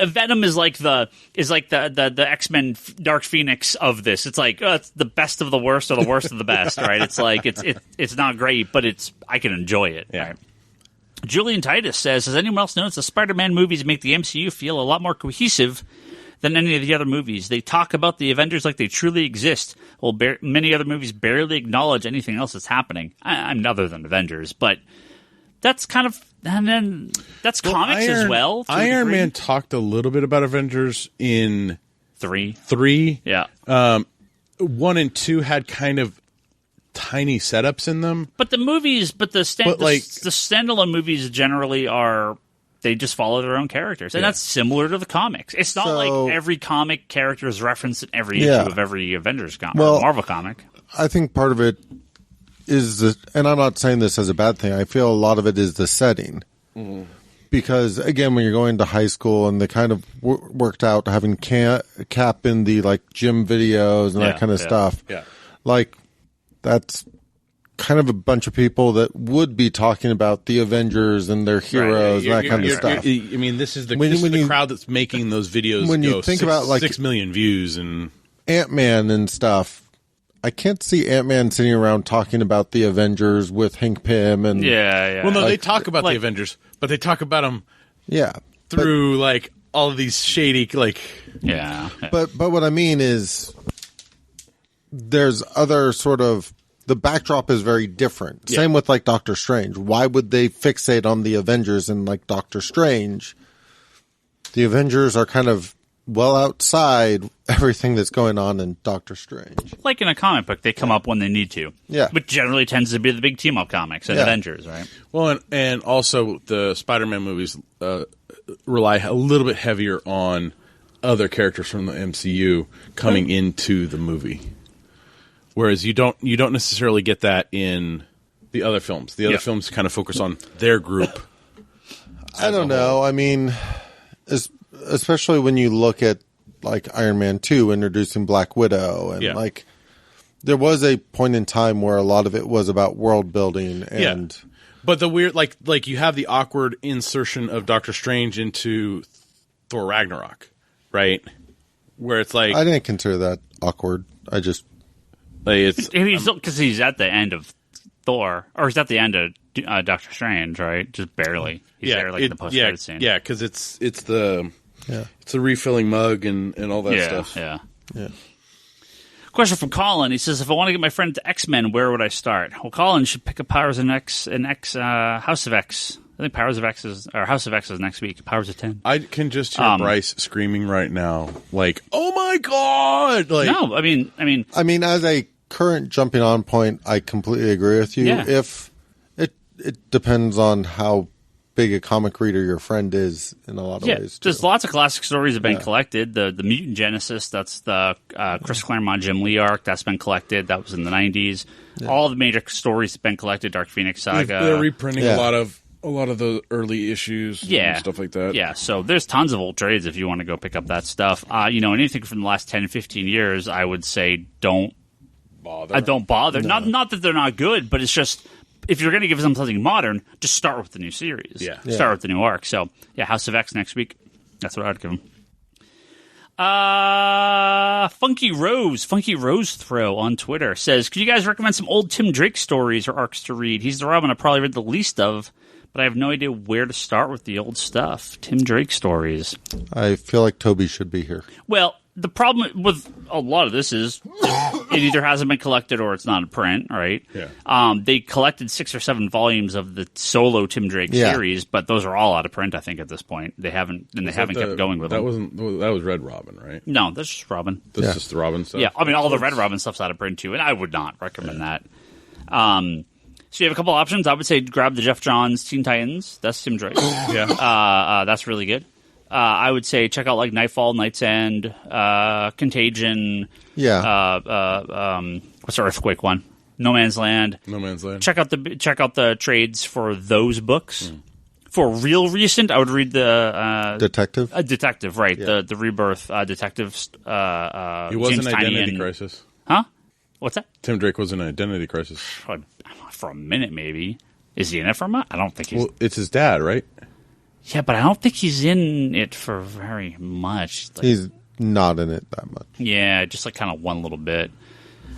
Venom is like the X-Men Dark Phoenix of this. It's like it's the best of the worst or the worst of the best, right? It's like it's not great, but I can enjoy it. Yeah. Right? Julian Titus says, has anyone else noticed the Spider-Man movies make the MCU feel a lot more cohesive than any of the other movies? They talk about the Avengers like they truly exist, while many other movies barely acknowledge anything else that's happening. I'm other than Avengers, but that's kind of, and then that's comics as well. Iron Man talked a little bit about Avengers in 3. Yeah. 1 and 2 had kind of tiny setups in them. But the standalone movies generally they just follow their own characters. And that's similar to the comics. It's not like every comic character is referenced in every issue of every Avengers comic or Marvel comic. I think part of it is and I'm not saying this as a bad thing, I feel a lot of it is the setting. Mm-hmm. Because, again, when you're going to high school and they kind of worked out having Cap in the, like, gym videos and that kind of stuff. Yeah. Like, that's kind of a bunch of people that would be talking about the Avengers and their heroes and that kind of stuff. I mean, this is the crowd that's making those videos. When you think about, like, 6 million views and Ant-Man and stuff, I can't see Ant-Man sitting around talking about the Avengers with Hank Pym and Well, no, they talk about the Avengers, but they talk about them through like all of these shady But what I mean is there's other sort of the backdrop is very different. Same with like Doctor Strange. Why would they fixate on the Avengers and like Doctor Strange? The Avengers are kind of well outside everything that's going on in Doctor Strange. Like in a comic book, they come up when they need to. Yeah. But generally tends to be the big team-up comics and Avengers, right? Well, and also the Spider-Man movies rely a little bit heavier on other characters from the MCU coming into the movie. Whereas you don't necessarily get that in the other films. The other films kind of focus on their group. I don't know. I mean, especially when you look at like Iron Man 2 introducing Black Widow and like there was a point in time where a lot of it was about world building and but the weird like you have the awkward insertion of Doctor Strange into Thor Ragnarok, right? Where it's like I didn't consider that awkward. I just it's because he's at the end of Thor or he's at the end of Doctor Strange, right? Just barely. He's there like in the post-credit scene. Yeah, because it's the refilling mug and all that stuff. Yeah. Question from Colin. He says, if I want to get my friend to X-Men, where would I start? Well, Colin should pick up Powers and House of X. I think House of X is next week. Powers of 10. I can just hear Bryce screaming right now, like, "Oh my god!" Like, no, I mean, as a current jumping on point, I completely agree with you. Yeah. If it depends on how big a comic reader your friend is in a lot of ways. There's lots of classic stories have been collected. The Mutant Genesis, that's the Chris Claremont, Jim Lee arc, that's been collected. That was in the 90s. Yeah. All the major stories have been collected. Dark Phoenix Saga. They're reprinting a lot of the early issues and stuff like that. Yeah, so there's tons of old trades if you want to go pick up that stuff. Anything from the last 10, 15 years, I would say don't bother. Don't bother. No. Not that they're not good, but it's just if you're going to give them something modern, just start with the new series. Yeah. Start with the new arc. So, House of X next week. That's what I'd give them. Funky Rose Throw on Twitter says, could you guys recommend some old Tim Drake stories or arcs to read? He's the Robin I've probably read the least of, but I have no idea where to start with the old stuff. Tim Drake stories. I feel like Toby should be here. Well, the problem with a lot of this is it either hasn't been collected or it's not in print, right? Yeah. They collected 6 or 7 volumes of the solo Tim Drake series, but those are all out of print, I think, at this point. They haven't kept going with them. That was Red Robin, right? No, that's just Robin. That's just the Robin stuff? Yeah, I mean, all the Red Robin stuff's out of print, too, and I would not recommend that. So you have a couple options. I would say grab the Jeff Johns Teen Titans. That's Tim Drake. That's really good. I would say check out like Nightfall, Night's End, Contagion. Yeah. What's the Earthquake one? No Man's Land. No Man's Land. Check out the trades for those books. For real recent, I would read the Detective. Detective, right? Yeah. The Rebirth Detective. He was James an Tynion. identity crisis. Huh? What's that? Tim Drake was an identity crisis. For a minute, maybe. Is he in it for a minute? I don't think he's. Well, it's his dad, right? Yeah, but I don't think he's in it for very much. Like, He's not in it that much. yeah, just like kind of one little bit.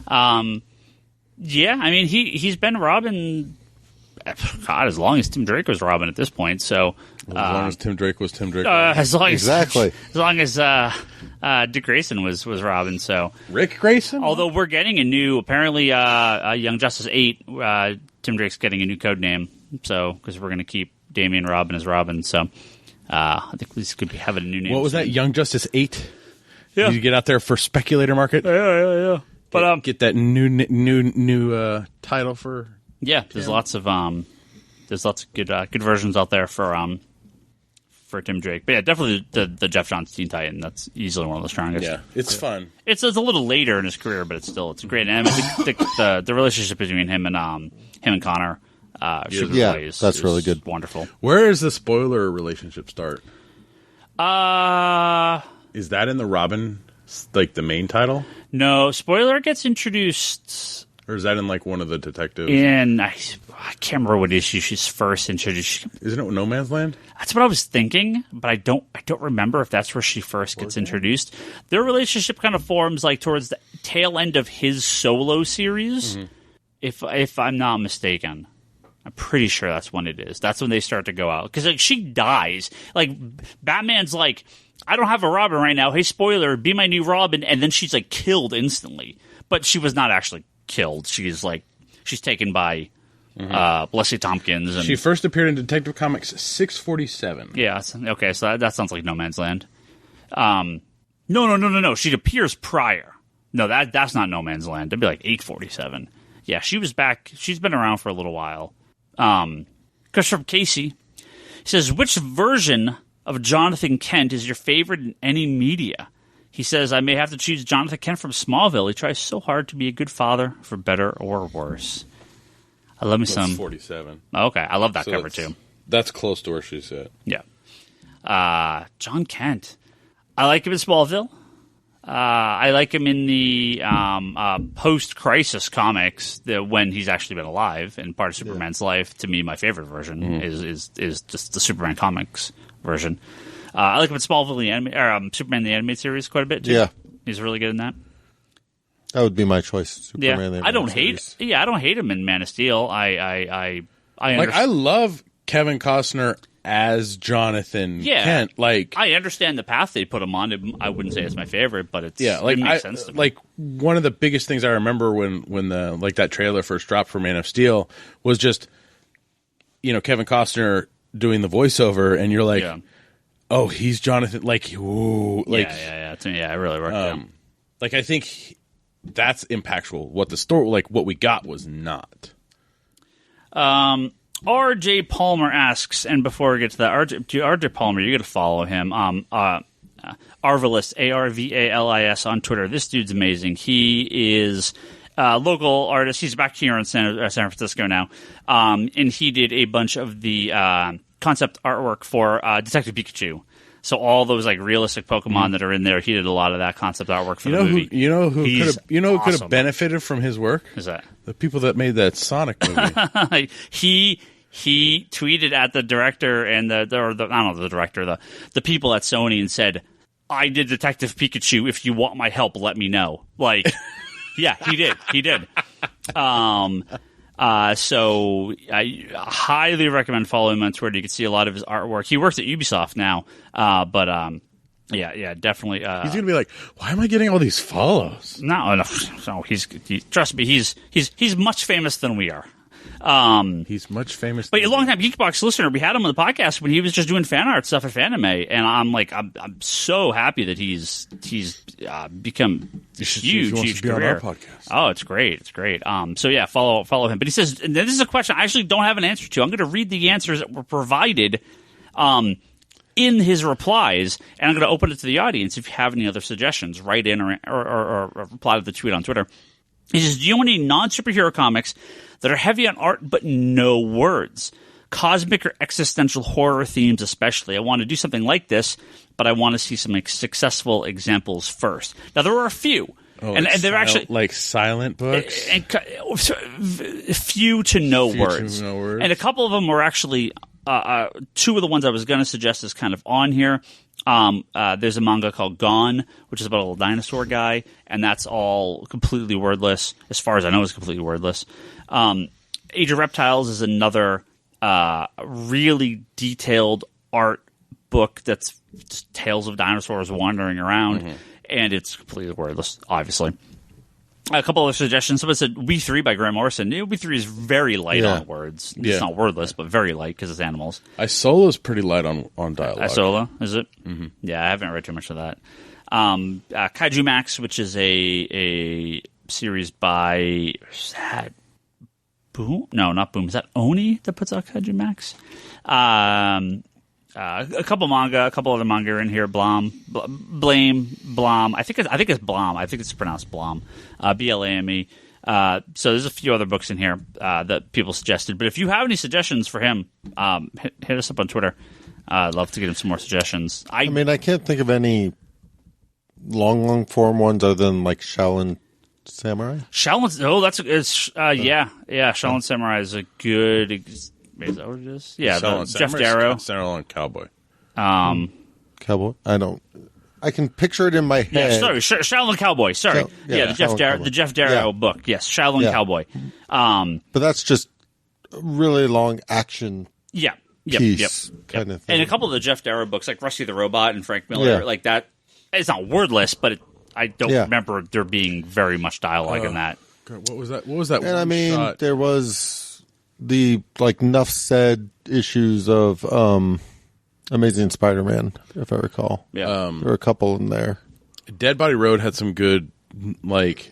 Yeah, I mean he's been Robin. God, as long as Tim Drake was Robin at this point. So As long as Tim Drake was Tim Drake. as long Exactly. as long as Dick Grayson was Robin. So Rick Grayson? although we're getting a new, apparently Young Justice 8, Tim Drake's getting a new code name. So because we're going to keep Damian Robin as Robin. So I think this could be having a new name. What was that? Young Justice 8? Yeah. Did you get out there for speculator market? Yeah. But Get that new title for... yeah, there's lots of good versions out there for Tim Drake. But yeah, definitely the Jeff Johns Teen Titan. That's easily one of the strongest. Yeah, it's fun. It's a little later in his career, but it's great. And I mean, the relationship between him and Connor, that's really good. Wonderful. Where does the spoiler relationship start? Is that in the Robin, like the main title? No, spoiler gets introduced Or is that in like one of the detectives? in I can't remember what issue she's first introduced. Isn't it No Man's Land? That's what I was thinking, but I don't remember if that's where she first gets introduced. Their relationship kind of forms like towards the tail end of his solo series, if I'm not mistaken. I'm pretty sure that's when it is. That's when they start to go out because like she dies. Like Batman's like, I don't have a Robin right now. Hey, spoiler, be my new Robin, and then she's like killed instantly. But she was not actually killed. She's taken by Leslie Tompkins. And She first appeared in Detective Comics 647. yeah, okay, so that sounds like No Man's Land. No. She appears prior. No, that's not No Man's Land. That'd be like 847. Yeah, she was back. She's been around for a little while. Christopher Casey says, which version of Jonathan Kent is your favorite in any media? He says, I may have to choose Jonathan Kent from Smallville. He tries so hard to be a good father, for better or worse. I love me That's some. 47. Okay, I love that So cover that's- too. That's close to where she's at. Yeah. John Kent. I like him in Smallville. I like him in the post-crisis comics, when he's actually been alive and part of Superman's life. To me, my favorite version is just the Superman comics version. I like him in Smallville, Superman the Animated Series quite a bit too. Yeah. He's really good in that. That would be my choice. Superman. Yeah, I don't hate him in Man of Steel. I I love Kevin Costner as Jonathan Kent. Like, I understand the path they put him on. I wouldn't say it's my favorite, but it makes sense to me. Like, one of the biggest things I remember when the that trailer first dropped for Man of Steel was just, Kevin Costner doing the voiceover, and you're like, oh, he's Jonathan. Like, ooh, like, yeah. To me, it really worked. Like, I think that's impactful. What the story, like, what we got was not. RJ Palmer asks, and before we get to that, RJ Palmer, you got to follow him. Arvalis, Arvalis on Twitter. This dude's amazing. He is a local artist. He's back here in San Francisco now, and he did a bunch of the concept artwork for Detective Pikachu. So all those like realistic Pokemon that are in there, he did a lot of that concept artwork for the movie. Who could have benefited from his work? Who's that? The people that made that Sonic movie. He tweeted at the director and the people at Sony and said, "I did Detective Pikachu. If you want my help, let me know." Like, yeah, he did. So I highly recommend following him on Twitter. You can see a lot of his artwork. He works at Ubisoft now, yeah, definitely. He's gonna be like, why am I getting all these follows? No. Trust me, he's much famous than we are. He's much famous. But a long time Geekbox listener, we had him on the podcast when he was just doing fan art stuff at Fanime, and I'm so happy that he's become huge career. On our podcast. Oh, it's great. So yeah, follow him. But he says, and this is a question I actually don't have an answer to. I'm going to read the answers that were provided in his replies, and I'm going to open it to the audience. If you have any other suggestions, write in or reply to the tweet on Twitter. He says, do you know any non-superhero comics that are heavy on art but no words? Cosmic or existential horror themes especially. I want to do something like this, but I want to see some successful examples first. Now, there are a few. Oh, and they're actually like silent books, and few to no words. And a couple of them were actually two of the ones I was going to suggest is kind of on here. There's a manga called Gone, which is about a little dinosaur guy, and that's all completely wordless. As far as I know, it's completely wordless. Age of Reptiles is another really detailed art book that's just tales of dinosaurs wandering around. Mm-hmm. And it's completely wordless, obviously. A couple of suggestions. Someone said We 3 by Grant Morrison. We 3 is very light on words. It's not wordless, but very light because it's animals. Isola is pretty light on dialogue. Isola, is it? Mm-hmm. Yeah, I haven't read too much of that. Kaiju Max, which is a series by... Is that Boom? No, not Boom. Is that Oni that puts out Kaiju Max? A couple other manga are in here. Blame, Blom. I think it's Blom. I think it's pronounced Blom. Blame. So there's a few other books in here that people suggested. But if you have any suggestions for him, hit us up on Twitter. I'd love to get him some more suggestions. I mean, I can't think of any long form ones other than like Shaolin Samurai. Shaolin Samurai is a good. Is that what it is? Yeah, Jeff Darrow. Shaolin Cowboy. Cowboy? I can picture it in my head. Yeah, sorry, Shaolin Cowboy. Sorry. The Jeff Darrow book. Yes, Shaolin Cowboy. But that's just a really long action piece kind of thing. And a couple of the Jeff Darrow books, like Rusty the Robot and Frank Miller, like that, it's not wordless, but I don't remember there being very much dialogue in that. God, what was that? What was that? And one shot? There was the Nuff Said issues of Amazing Spider-Man, if I recall. Yeah. There were a couple in there. Dead Body Road had some good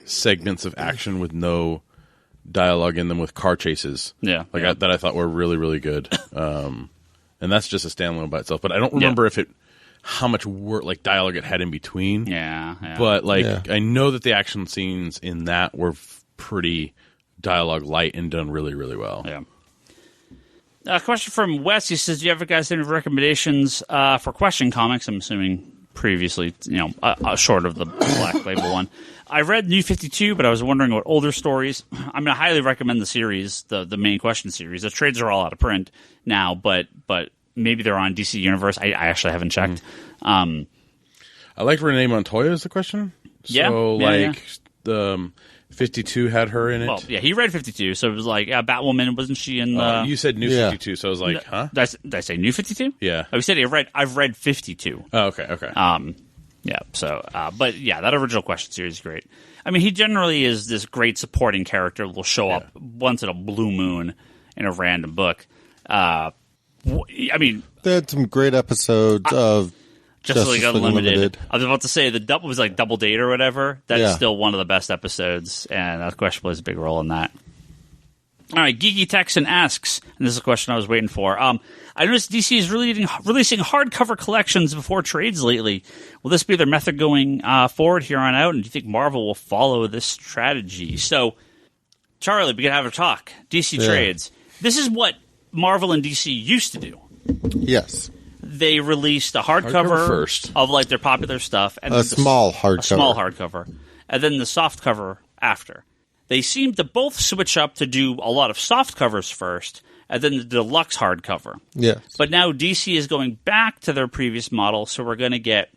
segments of action with no dialogue in them, with car chases. Yeah. That I thought were really, really good. And that's just a standalone by itself. But I don't remember how much dialogue it had in between. Yeah. But I know that the action scenes in that were pretty dialogue light and done really, really well. Yeah. A question from Wes. He says, do you ever guys have any recommendations for Question Comics? I'm assuming previously, short of the Black Label one. I read New 52, but I was wondering about older stories. I mean, I highly recommend the series, the main Question series. The trades are all out of print now, but maybe they're on DC Universe. I actually haven't checked. I like Renee Montoya is the question. The 52 had her in it. Well, yeah, he read 52, so it was like Batwoman. Wasn't she in? You said New 52, so I was like, huh? Did I say New 52? Yeah. I said I've read 52. Oh, okay. Yeah. So, but yeah, that original Question series is great. I mean, he generally is this great supporting character that will show up once in a blue moon in a random book. I mean, they had some great episodes of Justice League Unlimited. I was about to say the was like Double Date or whatever. That's still one of the best episodes, and that question plays a big role in that. All right, Geeky Texan asks, and this is a question I was waiting for. I noticed DC is releasing hardcover collections before trades lately. Will this be their method going forward here on out? And do you think Marvel will follow this strategy? So, Charlie, we can have a talk. DC trades. This is what Marvel and DC used to do. Yes. They released a hardcover first of their popular stuff, and a small hardcover, and then the soft cover after. They seem to both switch up to do a lot of soft covers first, and then the deluxe hardcover. Yes. But now DC is going back to their previous model, so we're going to get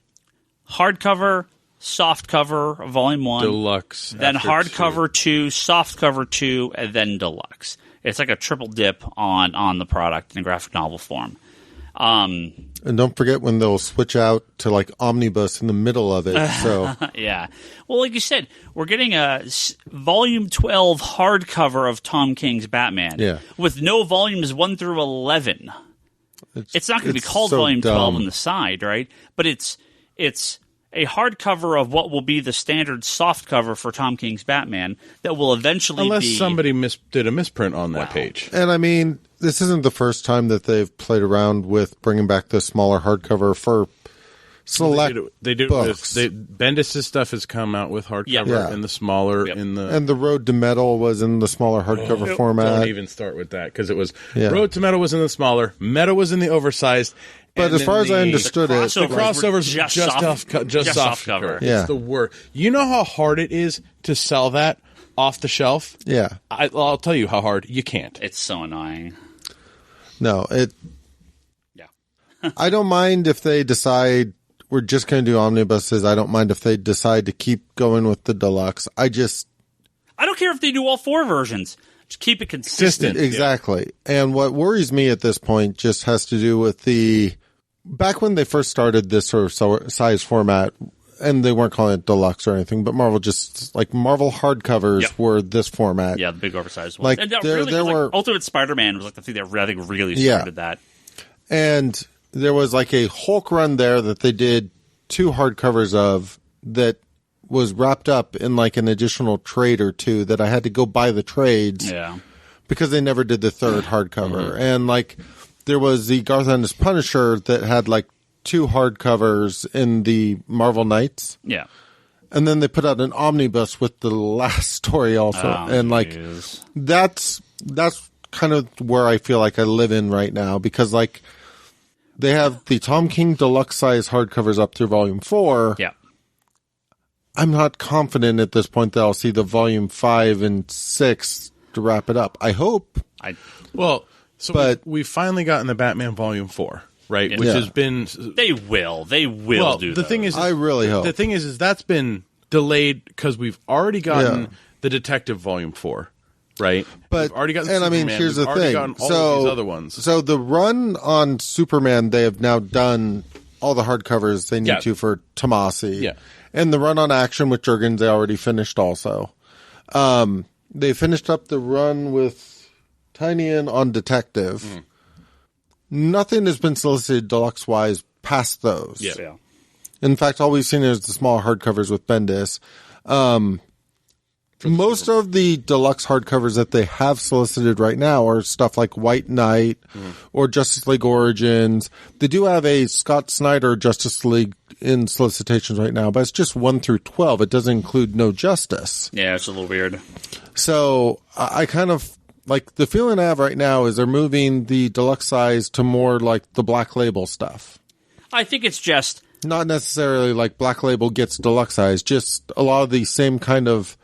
hardcover, soft cover, volume 1, deluxe, then hardcover 2, soft cover 2, and then deluxe. It's like a triple dip on the product in graphic novel form. And don't forget when they'll switch out to like omnibus in the middle of it. So Yeah. Well, like you said, we're getting a volume 12 hardcover of Tom King's Batman. Yeah. With no volumes 1 through 11. It's not going to be called so volume 12 dumb. on the side, right? But it's a hardcover of what will be the standard soft cover for Tom King's Batman that will eventually Unless be... somebody did a misprint on that page. And I mean, this isn't the first time that they've played around with bringing back the smaller hardcover for select They do books. Bendis' stuff has come out with hardcover Yeah. in the smaller Yep. in the. And the Road to Metal was in the smaller hardcover format. Don't even start with that because it was Yeah. Road to Metal was in the smaller, Metal was in the oversized. But and as then far as I the understood it, crossover- the crossovers Just just soft- soft cover. cover. Yeah. It's the word. You know how hard it is to sell that off the shelf? yeah, I'll tell you how hard. You can't. It's so annoying. no, it. Yeah. I don't mind if they decide we're just going to do omnibuses. I don't mind if they decide to keep going with the deluxe. I don't care if they do all 4 versions. Just keep it consistent. exactly. And what worries me at this point just has to do with back when they first started this sort of size format, and they weren't calling it deluxe or anything, but Marvel Marvel hardcovers Yep. were this format. Yeah, the big oversized ones. Like, And that there really, were- like, Ultimate Spider-Man was like the thing that I think really Yeah. started that. And there was like a Hulk run there that they did 2 hardcovers of that was wrapped up in like an additional trade or 2 that I had to go buy the trades Yeah. because they never did the third hardcover. And like there was the Garth Ennis Punisher that had like 2 hardcovers in the Marvel Knights. Yeah. And then they put out an omnibus with the last story also. And like Jeez. that's kind of where I feel like I live in right now because like they have the Tom King deluxe size hardcovers up through volume 4. Yeah. I'm not confident at this point that I'll see the volume 5 and 6 to wrap it up. I hope. Well, so But- we finally got in the Batman Volume 4, right? Which Yeah. has been They will. They will well. do The those. thing is, I really hope. the thing is that's been delayed because we've already gotten Yeah. the Detective Volume 4, right? But we've already gotten and I mean, Superman, here's we've the already thing. gotten all So of these other ones. So the run on Superman, they have now done all the hardcovers they need Yeah. to for Tomasi. Yeah. And the run on Action with Jurgens, they already finished also. They finished up the run with Tynion on Detective. Nothing has been solicited deluxe wise past those. Yeah. In fact, all we've seen is the small hardcovers with Bendis. Most of the deluxe hardcovers that they have solicited right now are stuff like White Knight or Justice League Origins. They do have a Scott Snyder Justice League in solicitations right now, but it's just 1 through 12. It doesn't include No Justice. Yeah, it's a little weird. So I kind of like the feeling I have right now is they're moving the deluxe size to more like the Black Label stuff. I think it's just... Not necessarily like Black Label gets deluxe size, just a lot of the same kind of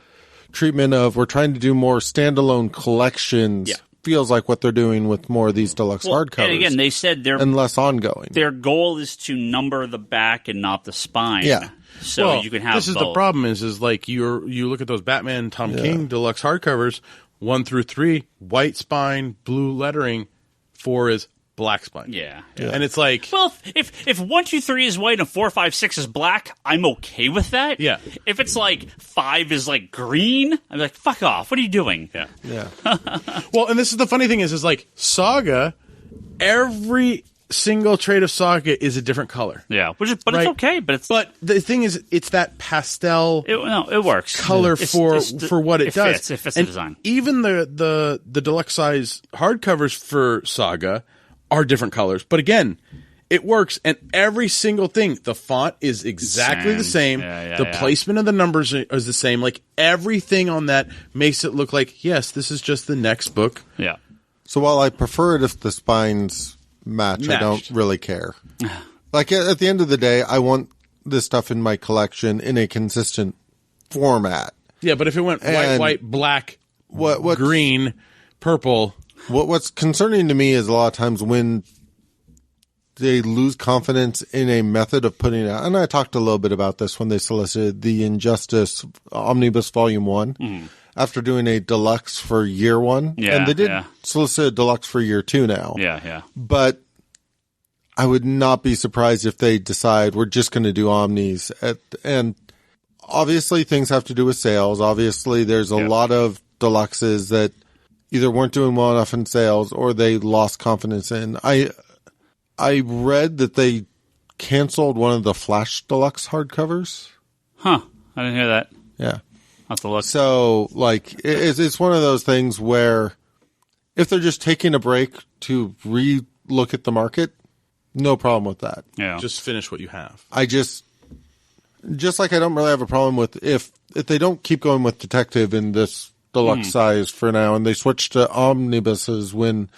treatment of we're trying to do more standalone collections. Yeah. Feels like what they're doing with more of these deluxe hardcovers. And again, they said and less ongoing. their goal is to number the back and not the spine. Yeah. So well, you can have this is both. the problem is like you look at those Batman Tom King deluxe hardcovers 1 through 3, white spine, blue lettering. 4 is black spine. Yeah. And it's like, Well, if 1, 2, 3 is white and 4, 5, 6 is black, I'm okay with that. Yeah. If it's like 5 is like green, I'm like, fuck off. What are you doing? Yeah. Yeah. well, and this is the funny thing is like Saga, every single trade of Saga is a different color. Yeah. But it's Right. okay. But the thing is, it's that pastel it works. color It's for what it does. Fits. It fits and the design. even the deluxe size hardcovers for Saga are different colors, but again, it works. And every single thing, the font is exactly the same. Yeah, the yeah. placement of the numbers is the same. Like everything on that makes it look like yes, this is just the next book. Yeah. So while I prefer it if the spines match, I don't Matched. really care. Like at the end of the day, I want this stuff in my collection in a consistent format. Yeah, but if it went white, And white, black, what's- green, purple. What's concerning to me is a lot of times when they lose confidence in a method of putting it out. And I talked a little bit about this when they solicited the Injustice Omnibus Volume 1 after doing a deluxe for year 1. Yeah, and they did yeah. solicit a deluxe for year 2 now. Yeah. Yeah. But I would not be surprised if they decide we're just going to do omnis. And obviously things have to do with sales. Obviously there's a lot of deluxes that either weren't doing well enough in sales or they lost confidence in. I read that they canceled one of the Flash Deluxe hardcovers. Huh. I didn't hear that. Yeah. I'll have to look. So, like, it's one of those things where if they're just taking a break to re-look at the market, no problem with that. Yeah. Just finish what you have. I just like I don't really have a problem with if they don't keep going with Detective in this deluxe size for now and they switch to omnibuses when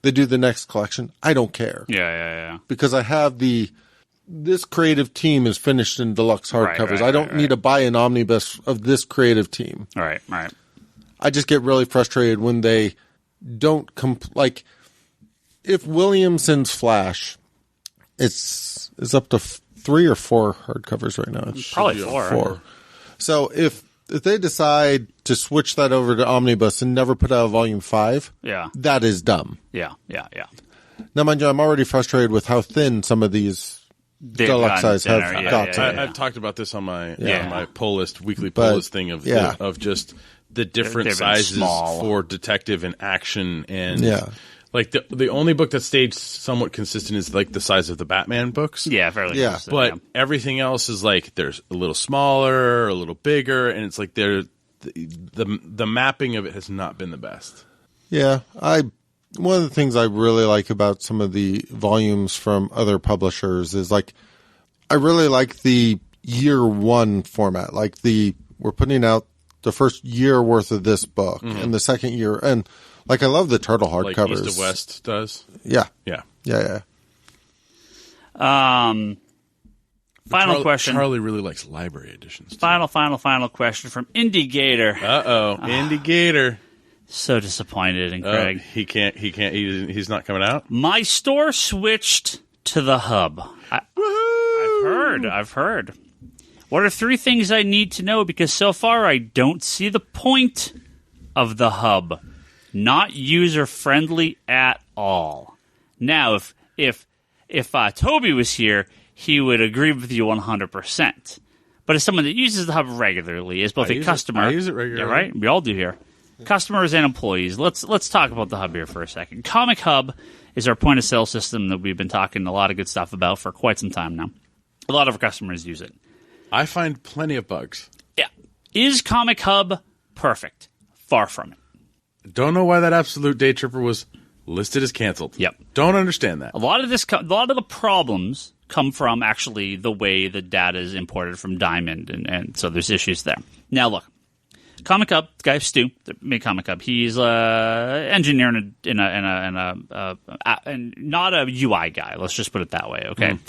they do the next collection, I don't care. Yeah. Because I have this creative team is finished in deluxe hardcovers. I don't need to buy an omnibus of this creative team. Right. I just get really frustrated when they don't like if Williamson's Flash, it's up to 3 or 4 hardcovers right now. Probably 4. So if they decide to switch that over to omnibus and never put out a volume 5, that is dumb. Yeah. Now, mind you, I'm already frustrated with how thin some of these deluxe size have got to. I've talked about this on my my pull list, weekly pull list thing of just the different sizes for detective and action and like the only book that stayed somewhat consistent is like the size of the Batman books. Yeah, fairly consistent. But everything else is like there's a little smaller, a little bigger, and it's like the mapping of it has not been the best. Yeah, one of the things I really like about some of the volumes from other publishers is like I really like the year 1 format. Like we're putting out the first year worth of this book and the second year, and like I love the turtle hardcovers. Like East to West does. Yeah. Final question. Charlie really likes library editions. Too. Final question from Indigator. Indigator. So disappointed in Craig. He can't. He's not coming out. My store switched to the hub. I've heard. What are 3 things I need to know? Because so far I don't see the point of the hub. Not user friendly at all. Now, if Toby was here, he would agree with you 100%. But as someone that uses the hub regularly, as both a customer, I use it regularly. Yeah, right. We all do here. Customers and employees. Let's talk about the hub here for a second. Comic Hub is our point of sale system that we've been talking a lot of good stuff about for quite some time now. A lot of our customers use it. I find plenty of bugs. Yeah. Is Comic Hub perfect? Far from it. Don't know why that Absolute Day Tripper was listed as canceled. Yep. Don't understand that. A lot of the problems come from actually the way the data is imported from Diamond, and so there's issues there. Now look, Comic Hub, the guy Stu that made Comic Hub, he's an engineer and not a UI guy. Let's just put it that way, okay?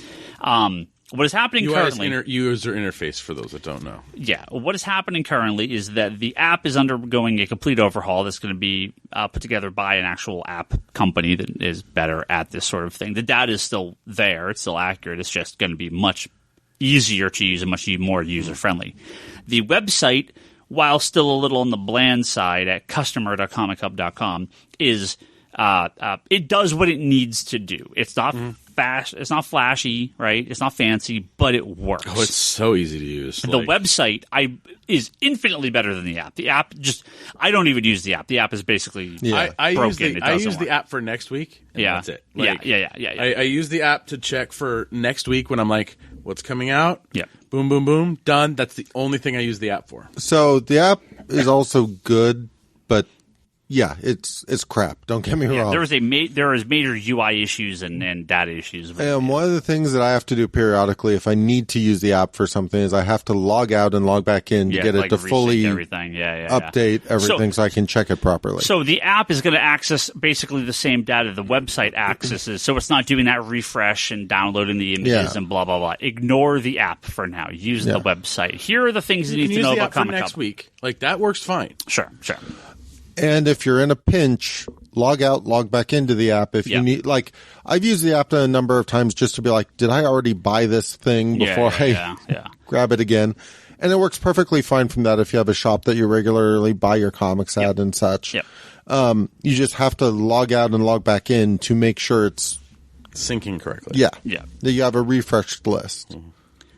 What is happening currently... user interface, for those that don't know. Yeah. What is happening currently is that the app is undergoing a complete overhaul that's going to be put together by an actual app company that is better at this sort of thing. The data is still there. It's still accurate. It's just going to be much easier to use and much more user-friendly. The website, while still a little on the bland side at customer.comichub.com, is it does what it needs to do. It's not fast. It's not flashy, right? It's not fancy, but it works. Oh, it's so easy to use. The website is infinitely better than the app. The app I don't even use the app. The app is basically broken. I use the app for next week. And that's it. I use the app to check for next week when I'm like, what's coming out? Yeah. Boom, boom, boom. Done. That's the only thing I use the app for. So the app is also good, but yeah, it's crap. Don't get me wrong. There is major UI issues and data issues. And one of the things that I have to do periodically if I need to use the app for something is I have to log out and log back in to get it to fully update everything so I can check it properly. So the app is going to access basically the same data the website accesses, so it's not doing that refresh and downloading the images and blah, blah, blah. Ignore the app for now. Use the website. Here are the things you need to know about Comic Hub. Next week. Like, that works fine. Sure. And if you're in a pinch, log out, log back into the app if you need. Like, I've used the app a number of times just to be like, did I already buy this thing before I grab it again? And it works perfectly fine from that if you have a shop that you regularly buy your comics at and such. Yep. You just have to log out and log back in to make sure it's syncing correctly. Yeah. Yeah. That you have a refreshed list.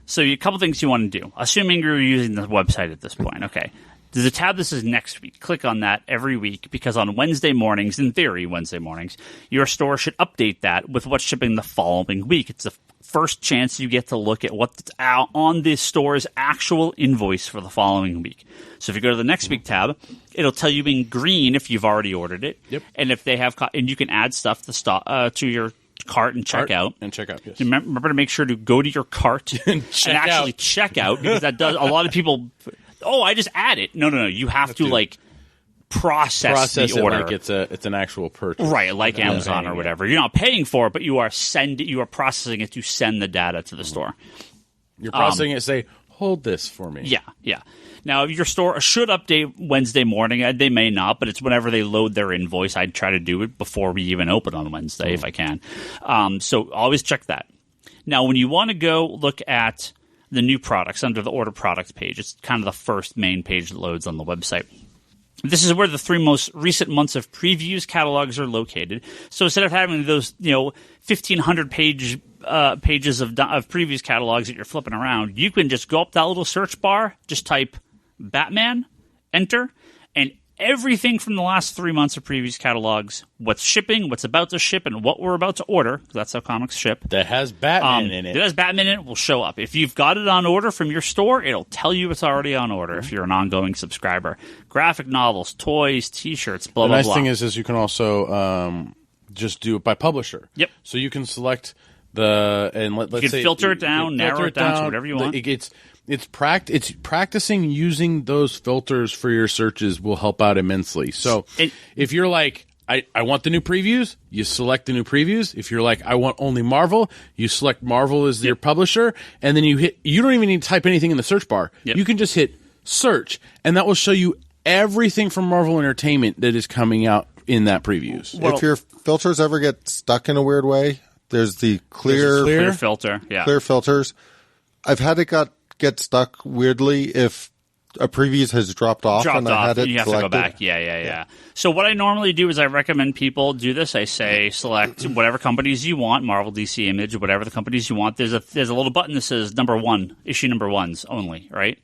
So a couple things you want to do, assuming you're using the website at this point. Okay. There's a tab that says next week. Click on that every week because on Wednesday mornings, in theory, Wednesday mornings, your store should update that with what's shipping the following week. It's the first chance you get to look at what's out on this store's actual invoice for the following week. So if you go to the next week tab, it'll tell you in green if you've already ordered it. Yep. And if they have, and you can add stuff to your cart and check out. And check out, yes. Remember to make sure to go to your cart and actually check out because that does a lot of people. Oh, I just add it. No. You have to like process the order. Like it's an actual purchase, right? Like Amazon or whatever. You're not paying for it, but you are processing it to send the data to the store. You're processing it. Say, hold this for me. Yeah. Now, your store should update Wednesday morning. They may not, but it's whenever they load their invoice. I'd try to do it before we even open on Wednesday if I can. So always check that. Now, when you want to go look at the new products under the order products page, it's kind of the first main page that loads on the website. This is where the 3 most recent months of previews catalogs are located. So instead of having those, 1,500 pages of previews catalogs that you're flipping around, you can just go up that little search bar, just type Batman, enter, and everything from the last 3 months of previews catalogs, what's shipping, what's about to ship, and what we're about to order, because that's how comics ship. That has Batman in it. That has Batman in it will show up. If you've got it on order from your store, it'll tell you it's already on order if you're an ongoing subscriber. Graphic novels, toys, T-shirts, blah, blah, blah. The nice thing is you can also just do it by publisher. Yep. So you can select let's you can say filter it down, narrow it down to whatever you want. It's practicing using those filters for your searches will help out immensely. So if you're like, I want the new previews, you select the new previews. If you're like, I want only Marvel, you select Marvel as your publisher, and then you don't even need to type anything in the search bar. Yep. You can just hit search, and that will show you everything from Marvel Entertainment that is coming out in that previews. If your filters ever get stuck in a weird way, there's the clear filter. Yeah. Clear filters. I've had it get stuck weirdly if a previews has dropped off and I had it you have selected. to go back. Yeah. So what I normally do is I recommend people do this. I say select whatever companies you want, Marvel, DC, Image, whatever the companies you want. There's a little button that says number 1, issue number 1s only, right?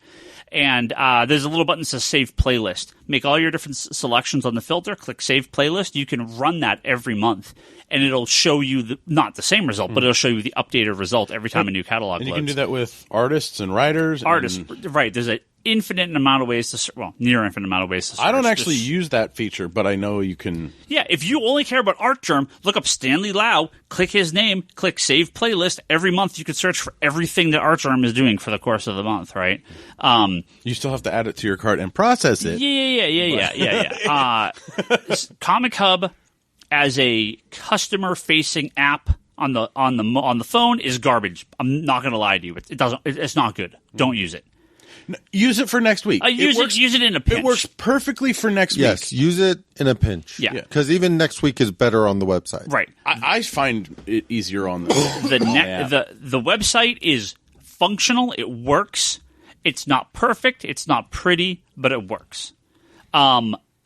And there's a little button that says Save Playlist. Make all your different selections on the filter. Click Save Playlist. You can run that every month, and it'll show you not the same result, but it'll show you the updated result every time a new catalog And you loads. can do that with artists and writers. Right. There's an infinite amount of ways to near infinite amount of ways to search. I don't actually use that feature, but I know you can. Yeah, if you only care about Artgerm, look up Stanley Lau, click his name, click Save Playlist. Every month you can search for everything that Artgerm is doing for the course of the month, right? You still have to add it to your cart and process it. Yeah. Comic Hub as a customer-facing app on the phone is garbage. I'm not going to lie to you. It's not good. Don't use it. Use it for next week. Use it in a pinch. It works perfectly for next week. Yes, use it in a pinch. Yeah. Because even next week is better on the website. Right. I find it easier on the the website is functional. It works. It's not perfect. It's not pretty, but it works.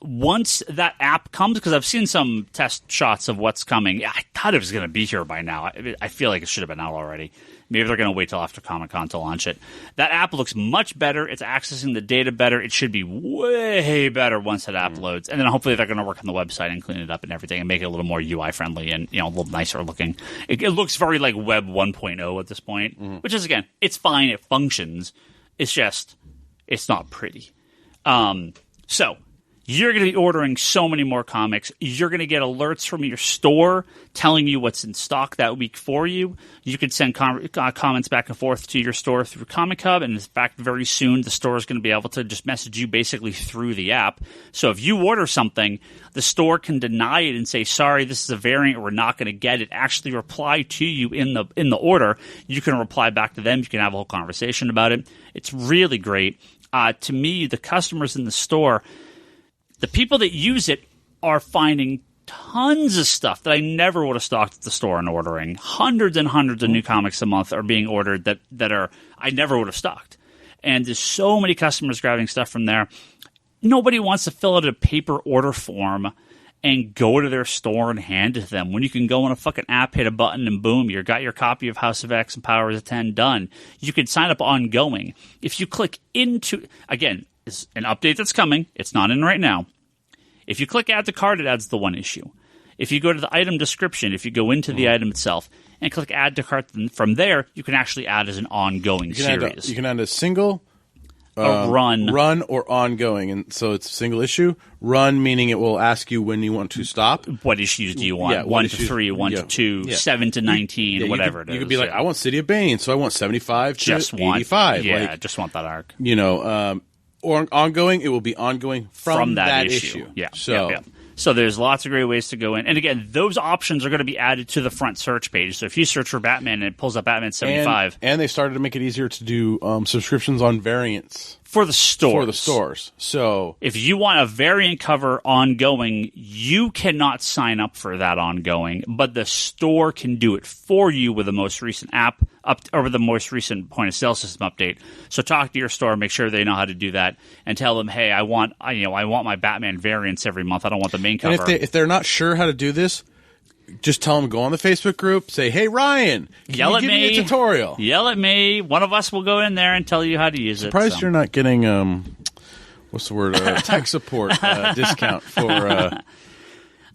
Once that app comes, because I've seen some test shots of what's coming. I thought it was going to be here by now. I feel like it should have been out already. Maybe they're going to wait till after Comic-Con to launch it. That app looks much better. It's accessing the data better. It should be way better once that app loads. And then hopefully they're going to work on the website and clean it up and everything and make it a little more UI friendly and a little nicer looking. It looks very like Web 1.0 at this point, which is, again, it's fine. It functions. It's just, it's not pretty. So you're going to be ordering so many more comics. You're going to get alerts from your store telling you what's in stock that week for you. You can send comments back and forth to your store through Comic Hub, and in fact, very soon the store is going to be able to just message you basically through the app. So if you order something, the store can deny it and say, sorry, this is a variant, we're not going to get it. Actually reply to you in the order. You can reply back to them. You can have a whole conversation about it. It's really great. To me, the customers in the store, the people that use it are finding tons of stuff that I never would have stocked at the store and ordering. Hundreds and hundreds of new comics a month are being ordered that are I never would have stocked. And there's so many customers grabbing stuff from there. Nobody wants to fill out a paper order form and go to their store and hand it to them. When you can go on a fucking app, hit a button, and boom, you got your copy of House of X and Powers of 10 done. You can sign up ongoing. If you click into, again, it's an update that's coming. It's not in right now. If you click add to cart, it adds the one issue. If you go to the item description, if you go into the item itself and click add to cart, then from there, you can actually add as an ongoing series. You can add a single, a run or ongoing, and so it's a single issue. Run meaning it will ask you when you want to stop. What issues do you want? Yeah, 1 to 3, 1 to 2, 7 to 19, whatever it is. You could be like, I want City of Bane, so I want 75 to 85. Yeah, like, just want that arc. Or ongoing, it will be ongoing from that issue. Yeah. So. Yeah. So there's lots of great ways to go in. And again, those options are going to be added to the front search page. So if you search for Batman and it pulls up Batman 75. And they started to make it easier to do subscriptions on variants. For the stores. So if you want a variant cover ongoing, you cannot sign up for that ongoing, but the store can do it for you with the most recent app or the most recent point of sale system update. So talk to your store, make sure they know how to do that, and tell them, hey, I want my Batman variants every month. I don't want the main cover. And if they're not sure how to do this, just tell them, go on the Facebook group, say, hey, Ryan, can you give me a tutorial? Yell at me. One of us will go in there and tell you how to use it. Surprised you're not getting, what's the word, tech support discount for...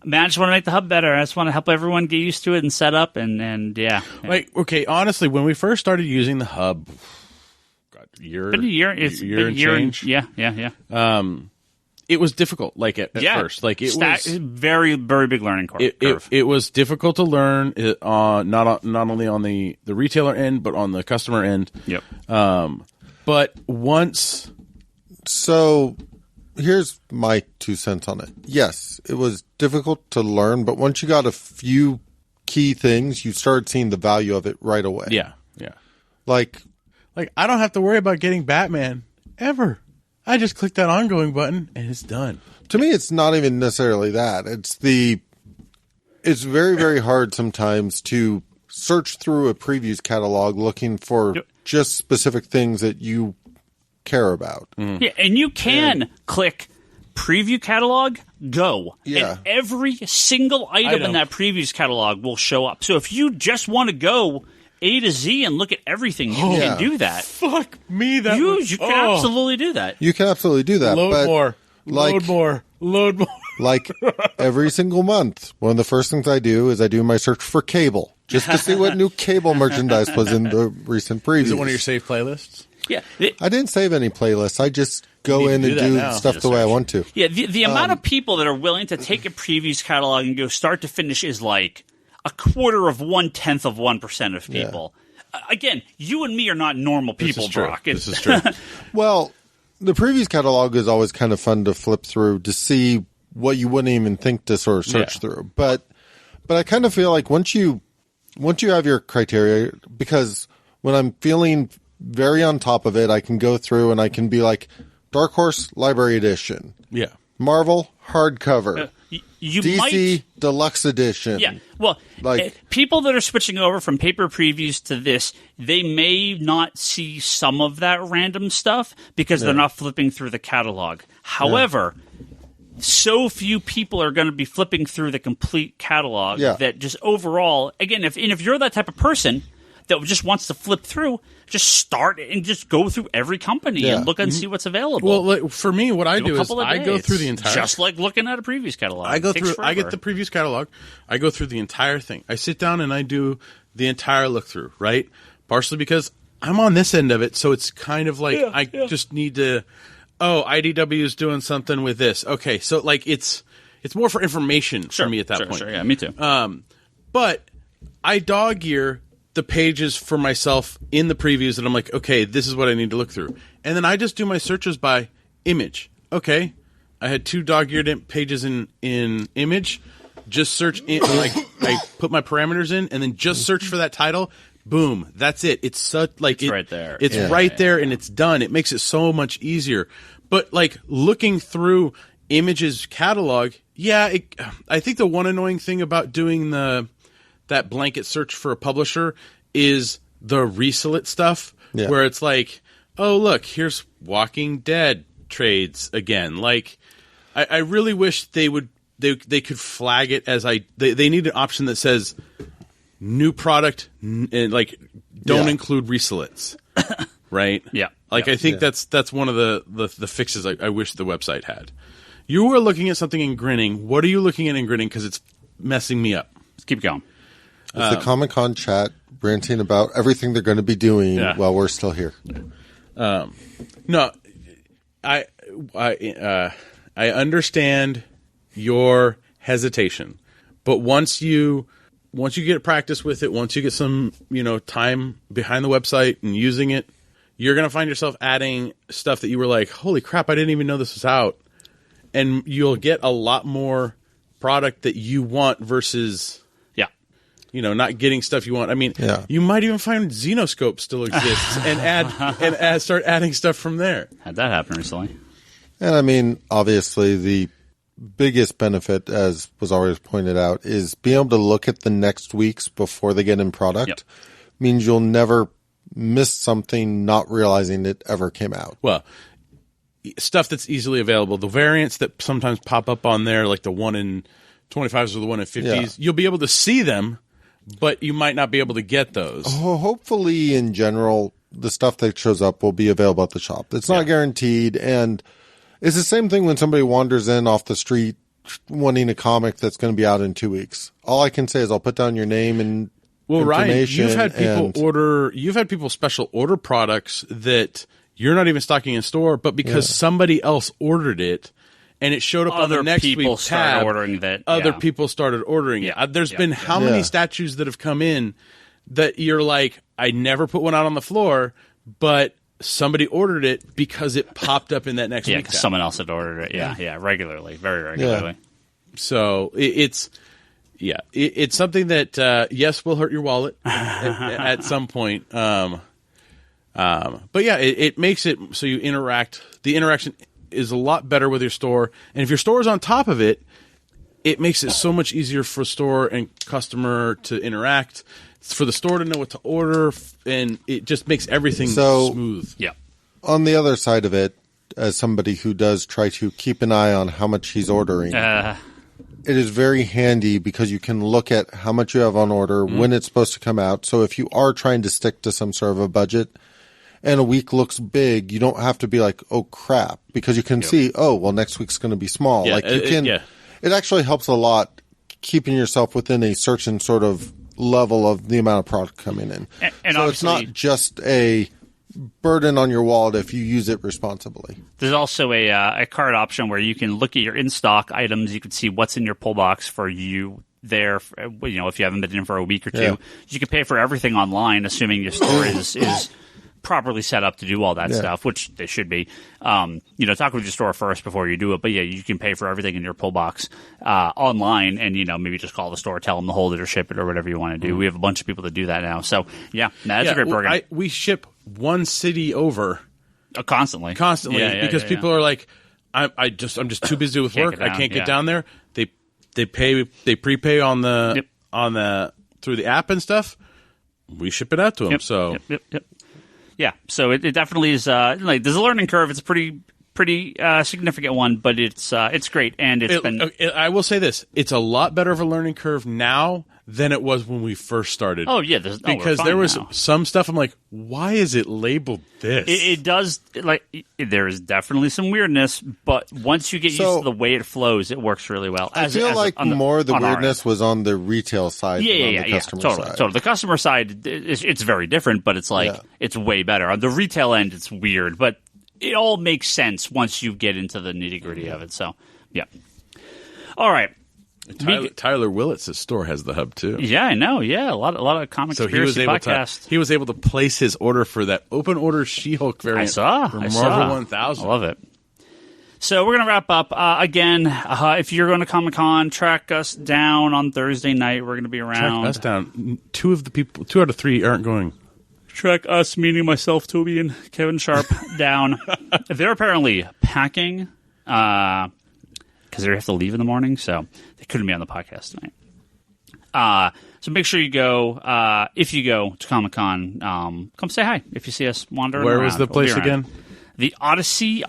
Man, I just want to make the hub better. I just want to help everyone get used to it and set up, and yeah. Like, okay, honestly, when we first started using the hub, It's been a year. It's been a year and change. Yeah. It was difficult, like at first, like it was very, very big learning curve. It was difficult to learn, not only on the retailer end, but on the customer end. Yep. But once, so here's my 2 cents on it. Yes, it was difficult to learn, but once you got a few key things, you started seeing the value of it right away. Yeah. Like I don't have to worry about getting Batman ever. I just click that ongoing button and it's done. To me, it's not even necessarily that. It's very, very hard sometimes to search through a previews catalog looking for just specific things that you care about. Mm. Yeah, and you can click preview catalog, go. Yeah. And every single item in that previews catalog will show up. So if you just want to go A to Z and look at everything, you can do that. Fuck me. You can absolutely do that. You can absolutely do that. Load more. Like every single month, one of the first things I do is I do my search for cable, just to see what new cable merchandise was in the recent previews. Is it one of your saved playlists? Yeah. I didn't save any playlists. I just go in and do stuff the way I want to. Yeah, the amount of people that are willing to take a previews catalog and go start to finish is like a quarter of 1/10 of 1% of people. Yeah. Again, you and me are not normal people, Brock. This is true. Well, the previews catalog is always kind of fun to flip through to see what you wouldn't even think to sort of search through. But I kind of feel like once you have your criteria, because when I'm feeling very on top of it, I can go through and I can be like, Dark Horse Library Edition. Yeah. Marvel hardcover. You DC Deluxe Edition. Yeah. Well, people that are switching over from paper previews to this, they may not see some of that random stuff because they're not flipping through the catalog. However, so few people are going to be flipping through the complete catalog that just overall, again, if you're that type of person that just wants to flip through, just start and just go through every company and look and see what's available. Well, like, for me, what I do is I go through the entire... Just like looking at a previews catalog. I get the previews catalog. I go through the entire thing. I sit down and I do the entire look through, right? Partially because I'm on this end of it, so it's kind of like just need to... Oh, IDW is doing something with this. Okay, so like it's more for information for me at that point. Sure, yeah, me too. But I dog ear the pages for myself in the previews that I'm like, okay, this is what I need to look through. And then I just do my searches by image. Okay, I had 2 dog-eared pages in image. Just search in, like I put my parameters in and then just search for that title. Boom, that's it. It's such like it's right there. It's right there and it's done. It makes it so much easier. But like looking through Image's catalog, I think the one annoying thing about doing that blanket search for a publisher is the resell it stuff where it's like, oh, look, here's Walking Dead trades again. Like, I really wish they would they could flag it as they need an option that says new product and like don't include resellits, right? Yeah. Like I think that's one of the fixes I wish the website had. You were looking at something in Grinning. What are you looking at in Grinning? Because it's messing me up. Let's keep going. It's the Comic-Con chat ranting about everything they're going to be doing while we're still here. No, I understand your hesitation, but once you get practice with it, once you get some time behind the website and using it, you're going to find yourself adding stuff that you were like, holy crap, I didn't even know this was out. And you'll get a lot more product that you want versus, not getting stuff you want. I mean, you might even find Xenoscope still exists and start adding stuff from there. Had that happen recently. And I mean, obviously, the biggest benefit, as was always pointed out, is being able to look at the next weeks before they get in product. Yep. Means you'll never miss something not realizing it ever came out. Well, stuff that's easily available. The variants that sometimes pop up on there, like the 1 in 25s or the 1 in 50s, you'll be able to see them, but you might not be able to get those. Oh, hopefully, in general, the stuff that shows up will be available at the shop. It's not guaranteed, and it's the same thing when somebody wanders in off the street wanting a comic that's going to be out in 2 weeks. All I can say is I'll put down your name and Ryan, you've had people you've had people special order products that you're not even stocking in store, but because somebody else ordered it and it showed up on the next week's tab, other people started ordering it. There's been how many statues that have come in that you're like, I never put one out on the floor, but somebody ordered it because it popped up in that next week. Yeah, because someone else had ordered it. Yeah, regularly, very regularly. So it's something that yes will hurt your wallet at some point. But it makes it so you interact. The interaction is a lot better with your store, and if your store is on top of it, it makes it so much easier for store and customer to interact. It's for the store to know what to order, and it just makes everything smooth. Yeah. On the other side of it, as somebody who does try to keep an eye on how much he's ordering, it is very handy because you can look at how much you have on order, when it's supposed to come out. So if you are trying to stick to some sort of a budget and a week looks big, you don't have to be like, oh, crap, because you can see, oh, well, next week's going to be small. Yeah, it actually helps a lot keeping yourself within a certain sort of level of the amount of product coming in. And so it's not just a burden on your wallet if you use it responsibly. There's also a card option where you can look at your in-stock items. You can see what's in your pull box for you there. If you haven't been in for a week or two. Yeah. You can pay for everything online, assuming your store is properly set up to do all that stuff, which they should be. Talk with your store first before you do it. But you can pay for everything in your pull box online, and maybe just call the store, tell them to hold it or ship it or whatever you want to do. We have a bunch of people that do that now. So that's a great program. We ship one city over constantly because people are like, I'm just too busy with work. I can't get down there. They prepay on the through the app and stuff. We ship it out to them. Yep. Yeah, so it definitely is. There's a learning curve. It's a pretty significant one, but it's great, and it's been. I will say this: it's a lot better of a learning curve now than it was when we first started. Oh yeah, because there was some stuff. I'm like, why is it labeled this? It does there is definitely some weirdness, but once you get used to the way it flows, it works really well. I feel like more of the weirdness was on the retail side than on the customer side. Totally. The customer side, it's very different, but it's it's way better. On the retail end, it's weird, but it all makes sense once you get into the nitty-gritty of it. So, yeah. All right. Tyler Willett's store has the hub too. Yeah, I know. Yeah, a lot of comic conspiracy podcasts. He was able to place his order for that open order She-Hulk variant. I saw. Marvel 1000. I love it. So we're gonna wrap up again. If you're going to Comic-Con, track us down on Thursday night. We're gonna be around. Track us down. 2 out of 3 aren't going. Track us, meaning myself, Toby, and Kevin Sharp, down. They're apparently packing because they have to leave in the morning, so they couldn't be on the podcast tonight. So make sure you go. If you go to Comic-Con, come say hi. If you see us wandering around. Where was the place again? The Odyssey,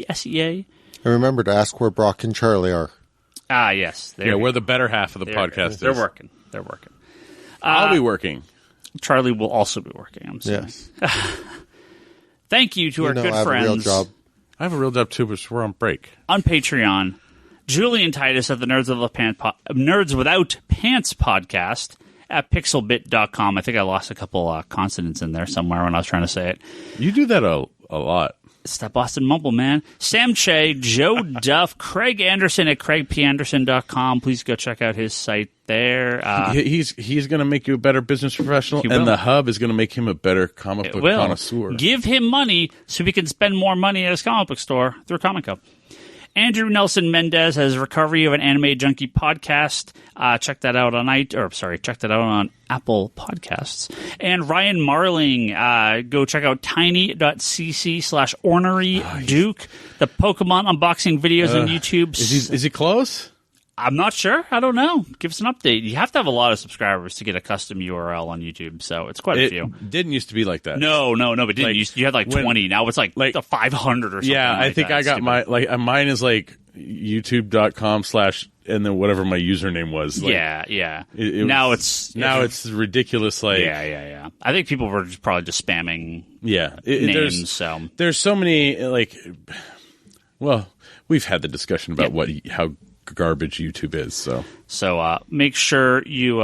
SEA. And remember to ask where Brock and Charlie are. Yes. We're the better half of the podcast. They're working. I'll be working. Charlie will also be working, I'm saying. Yes. Thank you to our good I friends. have a real job. I have a real job, too, but we're on break. On Patreon, Julian Titus at the Nerds Without Pants podcast at pixelbit.com. I think I lost a couple consonants in there somewhere when I was trying to say it. You do that a lot. It's that Boston mumble, man. Sam Che, Joe Duff, Craig Anderson at craigpanderson.com. Please go check out his site there. He's going to make you a better business professional, and the Hub is going to make him a better comic book connoisseur. Give him money so he can spend more money at his comic book store through Comic Cup. Andrew Nelson Mendez has Recovery of an Anime Junkie podcast. Check that out on Apple Podcasts. And Ryan Marling, go check out tiny.cc/ornery Duke. The Pokemon unboxing videos on YouTube. Is he close? I'm not sure. I don't know. Give us an update. You have to have a lot of subscribers to get a custom URL on YouTube, so it's quite a few. It didn't used to be like that. No, it didn't. You had 20. Now it's like the 500 or something. Yeah, I think I got mine is like youtube.com/ and then whatever my username was. Yeah. It's ridiculous. Yeah. I think people were probably just spamming names. There's so many we've had the discussion about how garbage YouTube is. So make sure you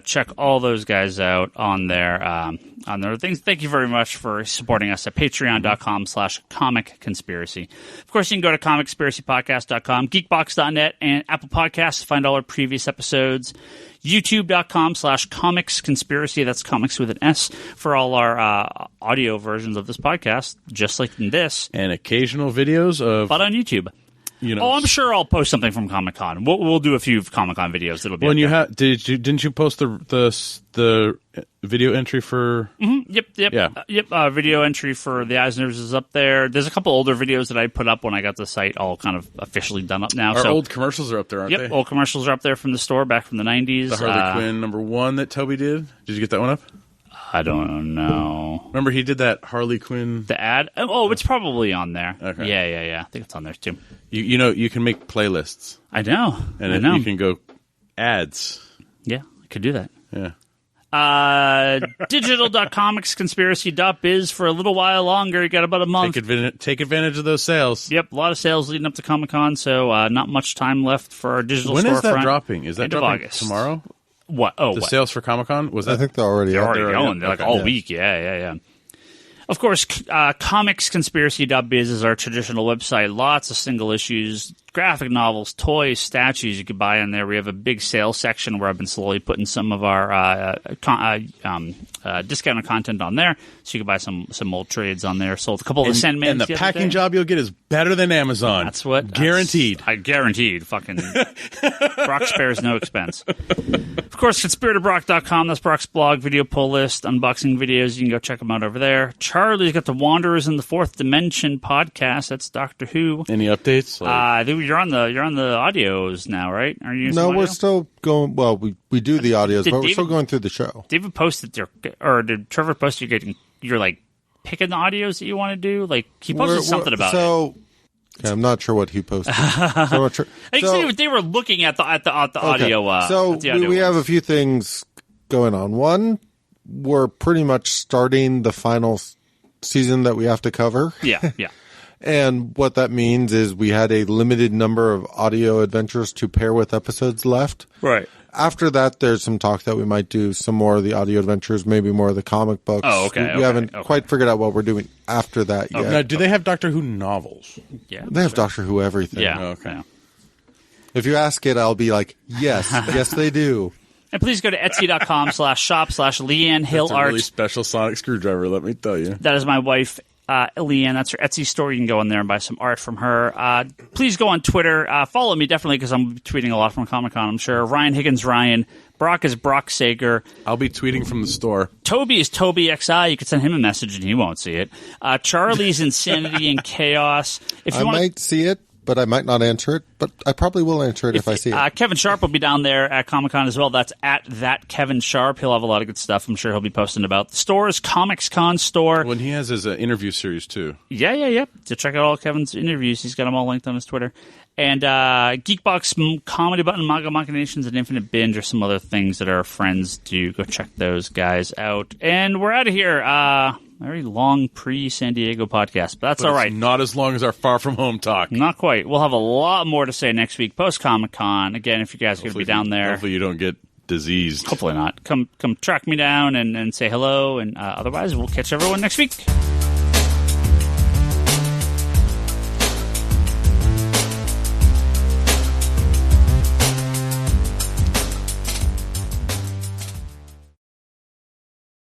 check all those guys out on their things. Thank you very much for supporting us at patreon.com/comic conspiracy. Of course, you can go to comicconspiracypodcast.com, geekbox.net, and Apple Podcasts to find all our previous episodes. YouTube.com/comics conspiracy. That's comics with an S for all our audio versions of this podcast, just like in this. And occasional videos but on YouTube. I'm sure I'll post something from Comic-Con. We'll do a few Comic-Con videos. It'll be didn't you post the video entry for? Mm-hmm. Yep. Video entry for the Eisners is up there. There's a couple older videos that I put up when I got the site all kind of officially done up now. Our old commercials are up there, aren't they? Yep, old commercials are up there from the store back from the 90s. The Harley Quinn #1 that Toby did. Did you get that one up? I don't know. Remember he did that Harley Quinn... The ad? Oh, it's probably on there. Okay. Yeah. I think it's on there, too. You can make playlists. I know. And you can go ads. Yeah, I could do that. Yeah. Digital.comicsconspiracy.biz for a little while longer. You got about a month. Take advantage of those sales. Yep, a lot of sales leading up to Comic-Con, so not much time left for our digital storefront. When is that dropping? Is that End dropping of August. Tomorrow? What? Oh, the sales for Comic-Con? Was that? I think they're already going. They're all week. Yeah. Of course, comicsconspiracy.biz is our traditional website. Lots of single issues, graphic novels, toys, statues you could buy in there. We have a big sales section where I've been slowly putting some of our discounted content on there. So you can buy some old trades on there. Sold a couple of the Sandmans. And the packing job you'll get is better than Amazon. That's what. Guaranteed. I guaranteed. Fucking Brock spares no expense. Of course, conspiratorBrock.com. That's Brock's blog, video pull list, unboxing videos. You can go check them out over there. Charlie's got the Wanderers in the Fourth Dimension podcast. That's Doctor Who. Any updates? You're on the audios now, right? Are you? No, we're still going. Well, we do the audios, but we're still going through the show. Did Trevor post you're like picking the audios that you want to do? Like he posted something about it. Okay, I'm not sure what he posted. I think they were looking at the audio. So we have a few things going on. One, we're pretty much starting the final season that we have to cover. Yeah. And what that means is we had a limited number of audio adventures to pair with episodes left. Right. After that, there's some talk that we might do some more of the audio adventures, maybe more of the comic books. Oh, okay. We haven't quite figured out what we're doing after that yet. Now, do they have Doctor Who novels? Yeah. They have Doctor Who everything. Yeah. Okay. Yeah. If you ask it, I'll be like, yes, yes, they do. And please go to etsy.com/shop/Leanne Hill That's a Art. really special sonic screwdriver, let me tell you. That is my wife, Leanne. That's her Etsy store. You can go in there and buy some art from her. Please go on Twitter. Follow me, definitely, because I'm tweeting a lot from Comic-Con, I'm sure. Ryan Higgins, Ryan. Brock is Brock Sager. I'll be tweeting from the store. Toby is TobyXI. You can send him a message and he won't see it. Charlie's Insanity and Chaos. I might see it, but I might not answer it. But I probably will answer it if I see it. Kevin Sharp will be down there at Comic-Con as well. That's at that Kevin Sharp. He'll have a lot of good stuff. I'm sure he'll be posting about the stores, Comics Con store. When he has his interview series too. Yeah. To check out all Kevin's interviews, he's got them all linked on his Twitter. And Geekbox, Comedy Button, Manga Machinations, and Infinite Binge are some other things that our friends do. Go check those guys out. And we're out of here. Very long pre-San Diego podcast, but that's all right. Not as long as our Far From Home talk. Not quite. We'll have a lot more to say next week, post-Comic-Con. Again, if you guys are going to be down there. Hopefully you don't get diseased. Hopefully not. Come track me down and say hello. And otherwise, we'll catch everyone next week.